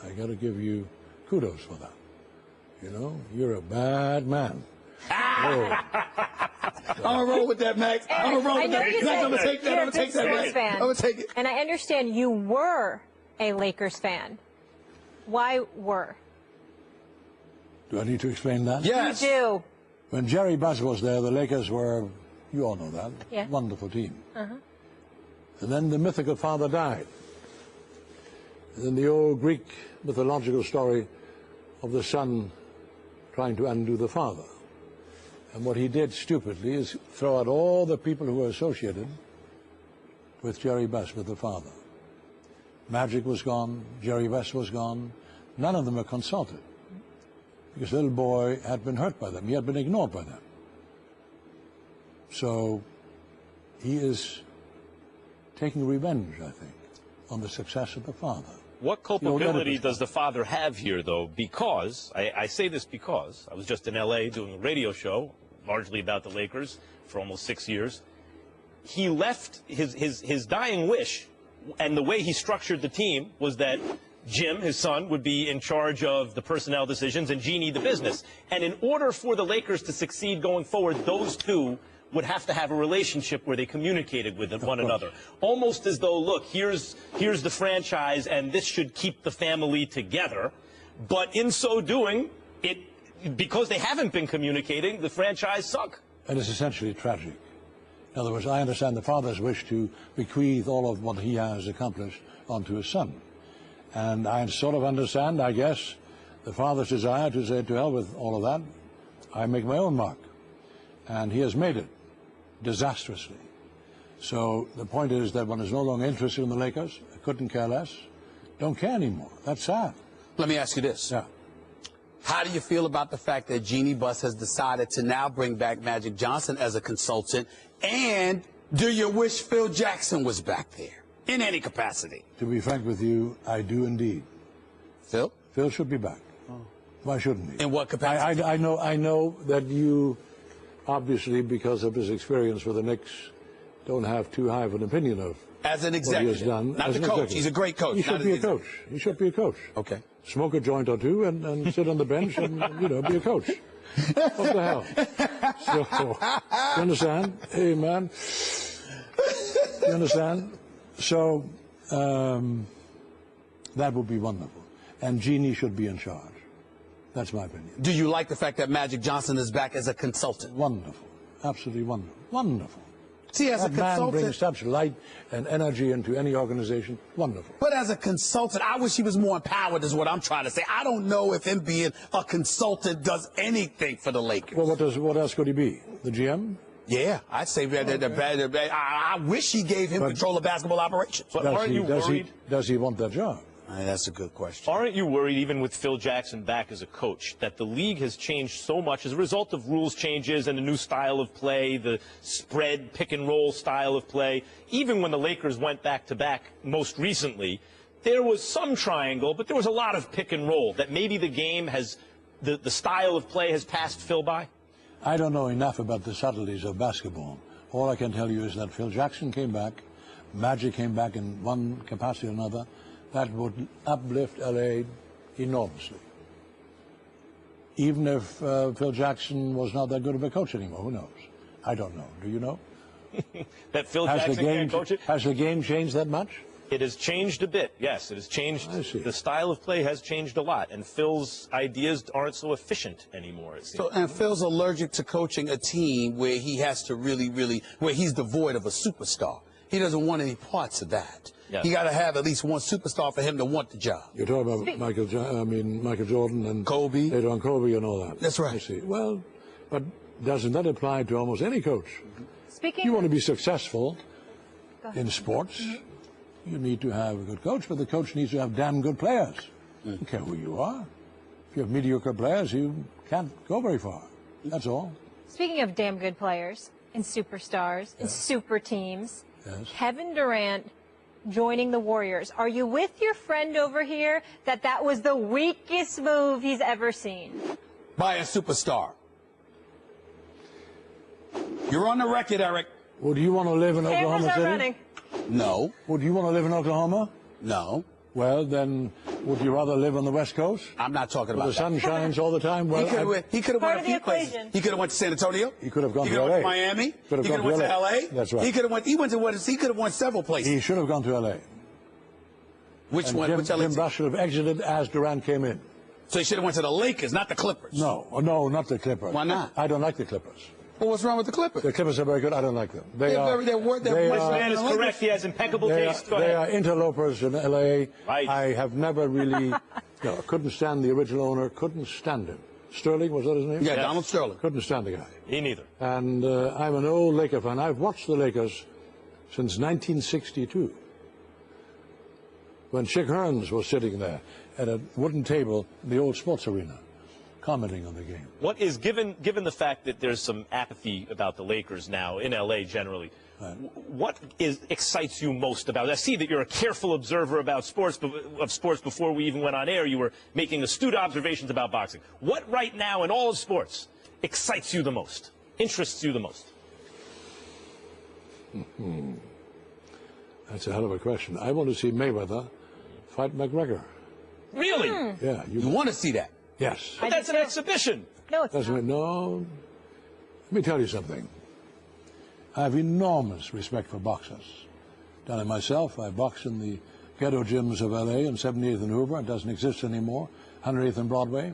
I got to give you kudos for that. You know, you're a bad man. I'm gonna roll with that, Max. I'm gonna roll with that. Max, I'm gonna take that. I'm gonna take that, Max. I'm gonna take it. And I understand you were a Lakers fan. Why were? Do I need to explain that? Yes. You do. When Jerry Buss was there, the Lakers were, you all know that, yeah. Wonderful team. Uh-huh. And then the mythical father died. And then the old Greek mythological story of the son trying to undo the father. And what he did stupidly is throw out all the people who were associated with Jerry Buss, with the father. Magic was gone, Jerry Buss was gone. None of them were consulted. Because the little boy had been hurt by them. He had been ignored by them. So he is taking revenge, I think, on the success of the father. What culpability does the father have here, though? Because, I say this because, I was just in L.A. doing a radio show, largely about the Lakers, for almost 6 years. He left his dying wish, and the way he structured the team was that Jim, his son, would be in charge of the personnel decisions and Jeannie the business. And in order for the Lakers to succeed going forward, those two would have to have a relationship where they communicated with one another. Almost as though, look, here's the franchise and this should keep the family together. But in so doing, because they haven't been communicating, the franchise sunk. And it's essentially tragic. In other words, I understand the father's wish to bequeath all of what he has accomplished onto his son. And I sort of understand, I guess, the father's desire to say, to hell with all of that, I make my own mark. And he has made it disastrously. So the point is that one is no longer interested in the Lakers, couldn't care less, don't care anymore. That's sad. Let me ask you this. Yeah. How do you feel about the fact that Jeannie Buss has decided to now bring back Magic Johnson as a consultant? And do you wish Phil Jackson was back there in any capacity? To be frank with you, I do indeed. Phil? Phil should be back. Oh. Why shouldn't he? In what capacity? I know that you, obviously, because of his experience with the Knicks, don't have too high of an opinion of as an executive, what he has done. Not as the coach. Executive. He's a great coach. He should be a coach. He should be a coach. Okay. Smoke a joint or two and sit on the bench and, you know, be a coach. What the hell? So, you understand? Hey, man. You understand? So, that would be wonderful. And Jeannie should be in charge. That's my opinion. Do you like the fact that Magic Johnson is back as a consultant? Wonderful. Absolutely wonderful. Wonderful. See, as a consultant, man brings such light and energy into any organization. Wonderful. But as a consultant, I wish he was more empowered, is what I'm trying to say. I don't know if him being a consultant does anything for the Lakers. Well, what else could he be? The GM? Yeah, I'd say I wish he gave him control of basketball operations. But aren't you worried? Does he want that job? That's a good question. Aren't you worried, even with Phil Jackson back as a coach, that the league has changed so much as a result of rules changes and the new style of play, the spread, pick-and-roll style of play? Even when the Lakers went back-to-back most recently, there was some triangle, but there was a lot of pick-and-roll, that maybe the game has, the style of play has passed Phil by? I don't know enough about the subtleties of basketball. All I can tell you is that Phil Jackson came back, Magic came back in one capacity or another. That would uplift L.A. enormously. Even if Phil Jackson was not that good of a coach anymore, who knows? I don't know. Do you know? That Phil Jackson can't coach it? Has the game changed that much? It has changed a bit, yes. It has changed. The style of play has changed a lot, and Phil's ideas aren't so efficient anymore, it seems. So, and Phil's allergic to coaching a team where he has to where he's devoid of a superstar. He doesn't want any parts of that. Yes. You got to have at least one superstar for him to want the job. You're talking about Michael Jordan and Kobe. Later on Kobe and all that. That's right. I see. Well, but doesn't that apply to almost any coach? Speaking you want to be successful in sports, you need to have a good coach, but the coach needs to have damn good players. I don't care who you are. If you have mediocre players, you can't go very far. That's all. Speaking of damn good players and superstars and super teams, Kevin Durant joining the Warriors. Are you with your friend over here that was the weakest move he's ever seen? By a superstar. You're on the record, Eric. Would you want to live in Oklahoma City? Running. No. Would you want to live in Oklahoma? No. Well, then, would you rather live on the West Coast? I'm not talking about the sun shines all the time. Well, he could have went a few places. He could have went to San Antonio. He could have gone to LA. L.A. He could have went to Miami. He could have went to L.A. That's right. He could have went. He could have went several places. He should have gone to L.A. Which one? Which LA Jim team? Rush should have exited as Durant came in. So he should have went to the Lakers, not the Clippers. No, not the Clippers. Why not? I don't like the Clippers. Well, what's wrong with the Clippers? The Clippers are very good. I don't like them. This man is correct. He has impeccable taste. Go They ahead. are interlopers in L.A. Right. I have never really, couldn't stand the original owner. Couldn't stand him. Sterling, was that his name? Yeah, Donald Sterling. Couldn't stand the guy. Me neither. And I'm an old Laker fan. I've watched the Lakers since 1962, when Chick Hearns was sitting there at a wooden table in the old sports arena, commenting on the game. What is, given the fact that there's some apathy about the Lakers now in L.A. generally, what excites you most about it? I see that you're a careful observer about sports before we even went on air. You were making astute observations about boxing. What right now in all of sports excites you the most, interests you the most? That's a hell of a question. I want to see Mayweather fight McGregor. Really? Yeah. You want to see that? Yes. But that's an exhibition. No, it's not. No. Let me tell you something. I have enormous respect for boxers. Done it myself. I boxed in the ghetto gyms of L.A. on 78th and Hoover. It doesn't exist anymore. 108th and Broadway.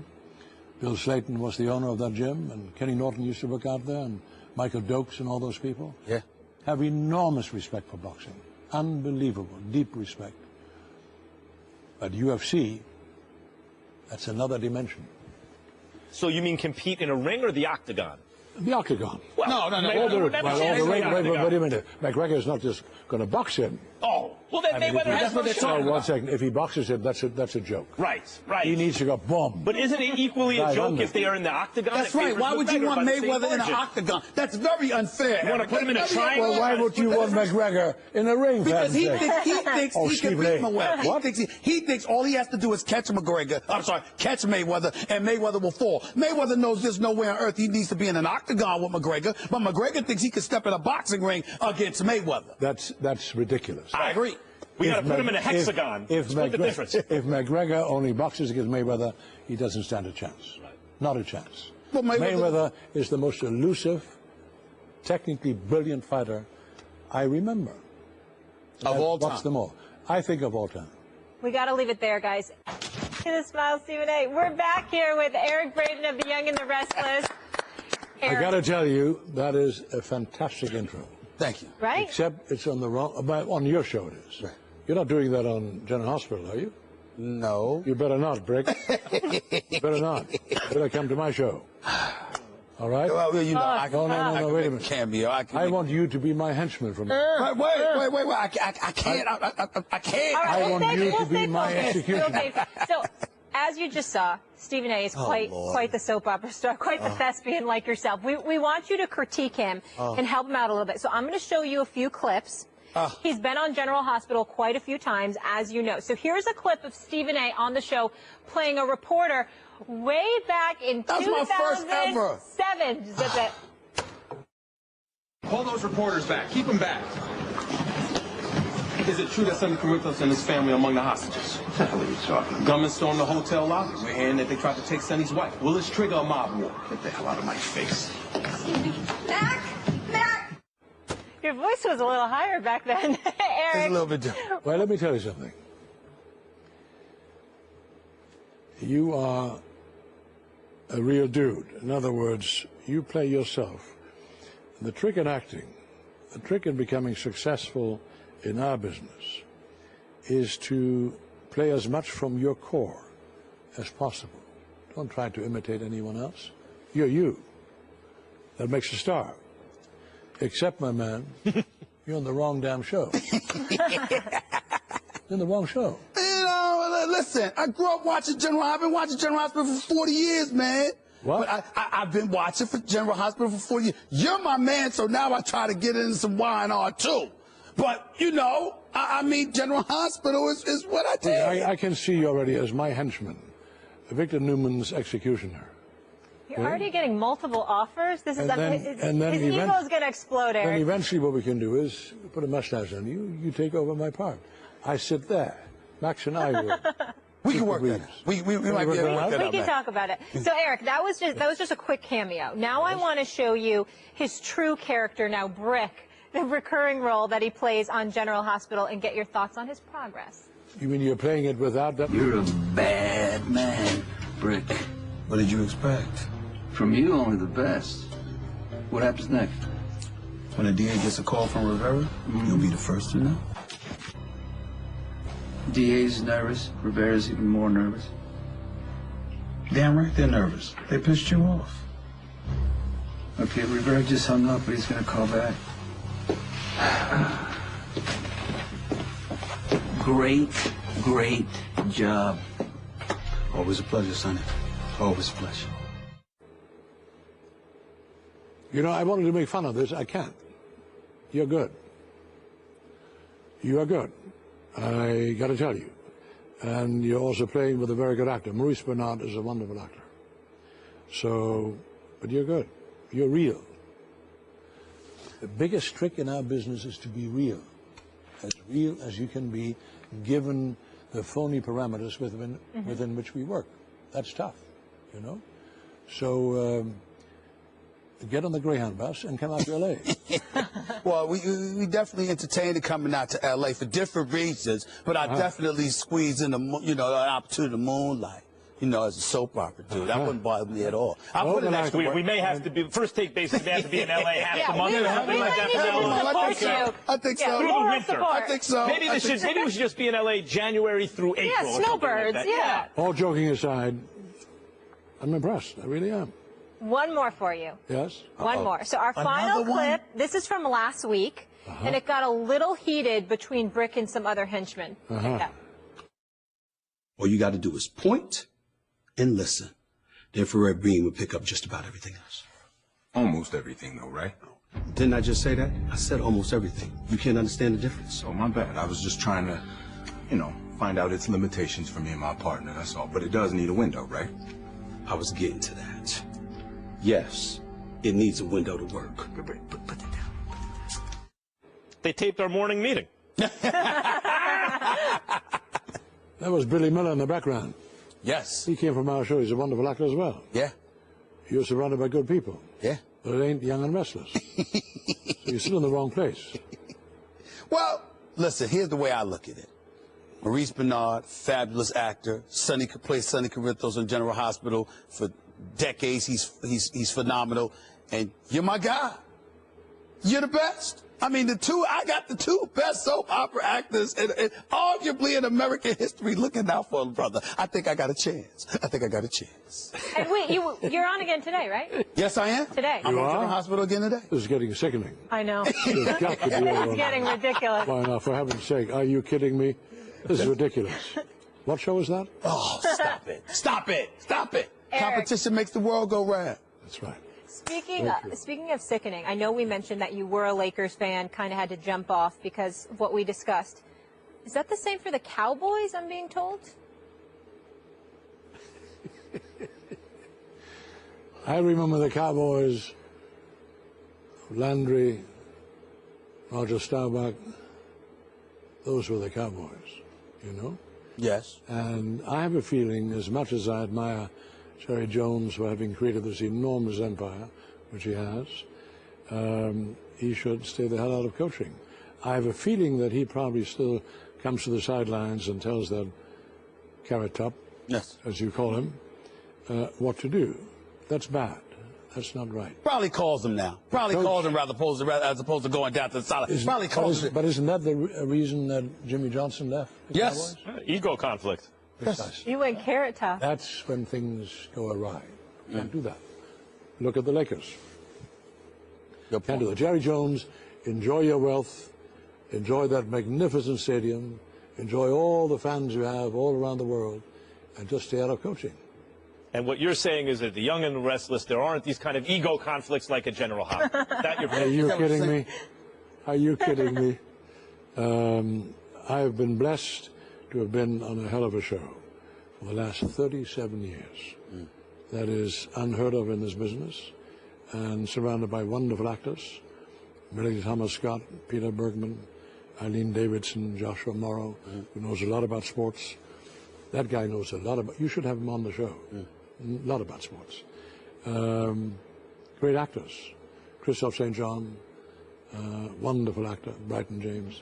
Bill Slayton was the owner of that gym, and Kenny Norton used to work out there, and Michael Dokes and all those people. Yeah. Have enormous respect for boxing. Unbelievable, deep respect. But UFC, that's another dimension. So you mean compete in a ring or the octagon? The octagon. Well, no. Wait a minute. McGregor is not just going to box him. Oh, well then Mayweather has no shot. 1 second. If he boxes him, that's a joke. Right. He needs to go boom. But isn't it equally a joke if they are in the octagon? That's right. Why would you want Mayweather in an octagon? That's very unfair. You want to put him in a triangle? Well, why would you want McGregor in a ring? Because he thinks he can Steve beat Lane. Mayweather. What? He thinks all he has to do is catch catch Mayweather, and Mayweather will fall. Mayweather knows there's nowhere on earth he needs to be in an octagon with McGregor, but McGregor thinks he can step in a boxing ring against Mayweather. That's ridiculous. I agree. We got to put him in a hexagon. Split the difference. If McGregor only boxes against Mayweather, he doesn't stand a chance. Right. Not a chance. Well, Mayweather is the most elusive, technically brilliant fighter I remember. Of all time. Watch them all. I think of all time. We got to leave it there, guys. To the Smile, Stephen A. We're back here with Eric Braeden of The Young and the Restless. I got to tell you, that is a fantastic intro. Thank you. Right? Except it's on the wrong, on your show it is. Right. You're not doing that on General Hospital, are you? No. You better not, Brick. You better not. You better come to my show. All right? Well, you know, I can, no, wait a minute. Cameo. I want you to be my henchman from now. Wait. I can't. I can't. All right, I want you to be my executioner. Okay, so as you just saw, Stephen A. is quite the soap opera star, quite the thespian like yourself. We want you to critique him and help him out a little bit. So I'm going to show you a few clips. He's been on General Hospital quite a few times, as you know. So here's a clip of Stephen A. on the show playing a reporter way back in 2007. Pull those reporters back. Keep them back. Is it true that Senator Carritos and his family are among the hostages? What the hell are you talking about? Gunmen stormed the hotel lobby. We're hearing that they tried to take Sonny's wife. Will this trigger a mob war? Get the hell out of my face. Mac! Your voice was a little higher back then, Eric. It's a little bit different. Well, let me tell you something. You are a real dude. In other words, you play yourself. And the trick in acting, the trick in becoming successful in our business, is to play as much from your core as possible. Don't try to imitate anyone else. You're you. That makes a star. Except, my man, you're on the wrong damn show. You're in the wrong show. You know, listen, I grew up watching General. I've been watching General Hospital for 40 years, man. What? But I've been watching for General Hospital for 40 years. You're my man, so now I try to get into some Y&R too. But, you know, I mean, General Hospital is what I did. I can see you already as my henchman, Victor Newman's executioner. You're already getting multiple offers? This is his ego is going to explode, Eric. And eventually what we can do is put a mustache on you. You take over my part. I sit there. Max and I will. We can work that out. We might be able to work that out. We can talk about it. So, Eric, that was just a quick cameo. Now I want to show you his true character, now Brick, the recurring role that he plays on General Hospital, and get your thoughts on his progress. You mean you're playing it without that? You're a bad man, Brick. What did you expect? From you, only the best. What happens next? When a DA gets a call from Rivera, you'll be the first to know. DA's nervous. Rivera's even more nervous. Damn right they're nervous. They pissed you off. Okay, Rivera just hung up, but he's gonna call back. Great job. Always a pleasure, Sonny. Always a pleasure. You know, I wanted to make fun of this. I can't. You're good. You are good. I got to tell you. And you're also playing with a very good actor. Maurice Bernard is a wonderful actor. So, but you're good. You're real. The biggest trick in our business is to be real as you can be, given the phony parameters within which we work. That's tough, you know. So get on the Greyhound bus and come out to L.A. Well, we definitely entertained coming out to L.A. for different reasons, but I definitely squeezed in an opportunity to moonlight. You know, as a soap opera dude. That wouldn't bother me at all. I'll put it next week. We may have to be, first take basis may have to be in L.A. half the month. I think so. Through the winter. I think so. Maybe we should just be in L.A. January through April. Yeah, snowbirds, yeah. All joking aside, I'm impressed. I really am. One more for you. Yes? One more. So our final clip, this is from last week, and it got a little heated between Brick and some other henchmen. All you got to do is point and listen. The infrared beam will pick up just about everything else. Almost everything, though, right? Didn't I just say that? I said almost everything. You can't understand the difference. Oh, my bad. I was just trying to, find out its limitations for me and my partner, that's all. But it does need a window, right? I was getting to that. Yes, it needs a window to work. Put that down. They taped our morning meeting. That was Billy Miller in the background. Yes. He came from our show. He's a wonderful actor as well. Yeah. You're surrounded by good people. Yeah. But it ain't Young and Restless. So you're still in the wrong place. Well, listen, here's the way I look at it. Maurice Bernard, fabulous actor. Played Sonny Corinthos in General Hospital for decades. He's phenomenal. And you're my guy. You're the best. I mean, I got the two best soap opera actors and arguably in American history. Looking out for them, brother. I think I got a chance. And wait, you're on again today, right? Yes, I am. Today. I'm in General Hospital again today. This is getting sickening. I know. It's got to be over. It's getting ridiculous. Why not? For heaven's sake, are you kidding me? This is ridiculous. What show is that? Oh, stop it. Stop it. Stop it. Eric. Competition makes the world go round. That's right. Speaking of sickening, I know we mentioned that you were a Lakers fan, kind of had to jump off because of what we discussed. Is that the same for the Cowboys, I'm being told? I remember the Cowboys, Landry, Roger Staubach. Those were the Cowboys, you know? Yes. And I have a feeling, as much as I admire Jerry Jones for having created this enormous empire, which he has, he should stay the hell out of coaching. I have a feeling that he probably still comes to the sidelines and tells that carrot top, yes, as you call him, what to do. That's bad. That's not right. Probably calls him now. Probably calls him as opposed to going down to the sideline. Probably calls him. But isn't that the reason that Jimmy Johnson left? Yes. Ego conflict. Precisely. You went carrot top. That's when things go awry. Can't do that. Look at the Lakers. Can't do that. Jerry Jones, enjoy your wealth, enjoy that magnificent stadium, enjoy all the fans you have all around the world, and just stay out of coaching. And what you're saying is that the Young and the Restless, there aren't these kind of ego conflicts like a General Hospital. Are you kidding me? Are you kidding me? I have been blessed to have been on a hell of a show for the last 37 years. That is unheard of in this business, and surrounded by wonderful actors, Millie Thomas Scott, Peter Bergman, Eileen Davidson, Joshua Morrow, who knows a lot about sports. That guy knows a lot about, you should have him on the show, a lot about sports. Great actors, Christophe St. John, wonderful actor, Brighton James.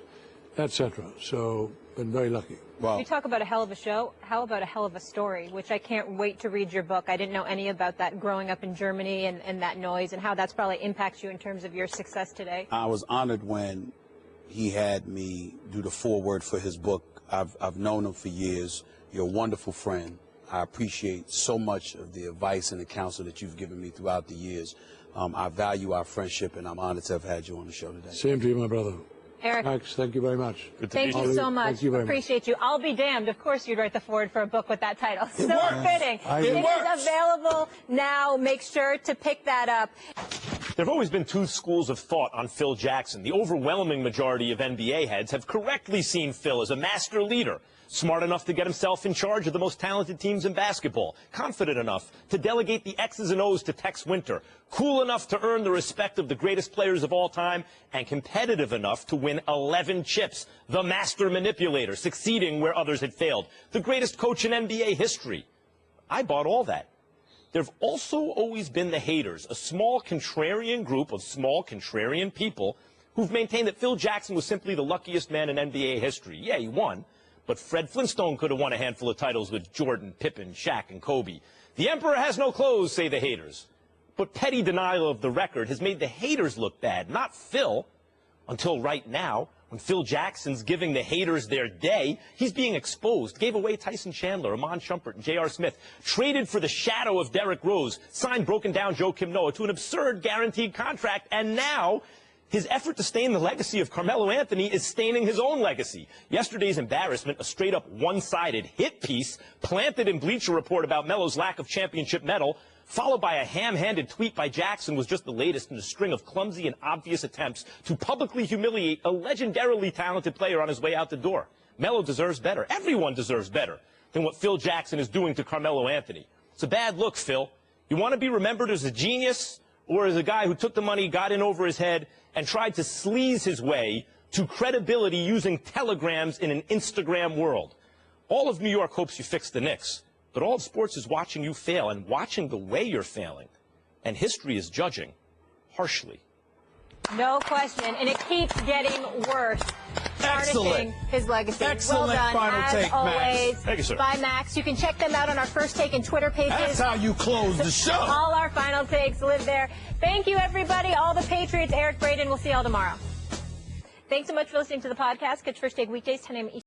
etc. So, been very lucky. You talk about a hell of a show. How about a hell of a story, which I can't wait to read your book. I didn't know any about that growing up in Germany and that noise and how that's probably impacts you in terms of your success today. I was honored when he had me do the foreword for his book. I've known him for years. You're a wonderful friend. I appreciate so much of the advice and the counsel that you've given me throughout the years. I value our friendship, and I'm honored to have had you on the show today. Same to you, my brother. Eric. Max, thank you very much. Thank you so much. Thank you very Appreciate you. I'll be damned. Of course, you'd write the foreword for a book with that title. So fitting. It is available now. Make sure to pick that up. There have always been two schools of thought on Phil Jackson. The overwhelming majority of NBA heads have correctly seen Phil as a master leader, smart enough to get himself in charge of the most talented teams in basketball, confident enough to delegate the X's and O's to Tex Winter, cool enough to earn the respect of the greatest players of all time, and competitive enough to win 11 chips, the master manipulator, succeeding where others had failed, the greatest coach in NBA history. I bought all that. There have also always been the haters, a small contrarian group of small contrarian people who've maintained that Phil Jackson was simply the luckiest man in NBA history. Yeah, he won, but Fred Flintstone could have won a handful of titles with Jordan, Pippen, Shaq, and Kobe. The emperor has no clothes, say the haters. But petty denial of the record has made the haters look bad, not Phil. Until right now, when Phil Jackson's giving the haters their day, he's being exposed, gave away Tyson Chandler, Iman Shumpert, and J.R. Smith, traded for the shadow of Derrick Rose, signed broken-down Joakim Noah to an absurd guaranteed contract, and now his effort to stain the legacy of Carmelo Anthony is staining his own legacy. Yesterday's embarrassment, a straight-up one-sided hit piece planted in Bleacher Report about Melo's lack of championship medal, followed by a ham-handed tweet by Jackson, was just the latest in a string of clumsy and obvious attempts to publicly humiliate a legendarily talented player on his way out the door. Melo deserves better. Everyone deserves better than what Phil Jackson is doing to Carmelo Anthony. It's a bad look, Phil. You want to be remembered as a genius or as a guy who took the money, got in over his head, and tried to sleaze his way to credibility using telegrams in an Instagram world? All of New York hopes you fix the Knicks. But all of sports is watching you fail and watching the way you're failing. And history is judging harshly. No question. And it keeps getting worse. Tarnishing his legacy. Excellent well done, final as take, always, Max. Thank you, sir. By Max. You can check them out on our First Take and Twitter pages. That's how you close the show. All our final takes live there. Thank you, everybody. All the Patriots. Eric Braden. We'll see you all tomorrow. Thanks so much for listening to the podcast. Catch First Take weekdays, 10 a.m.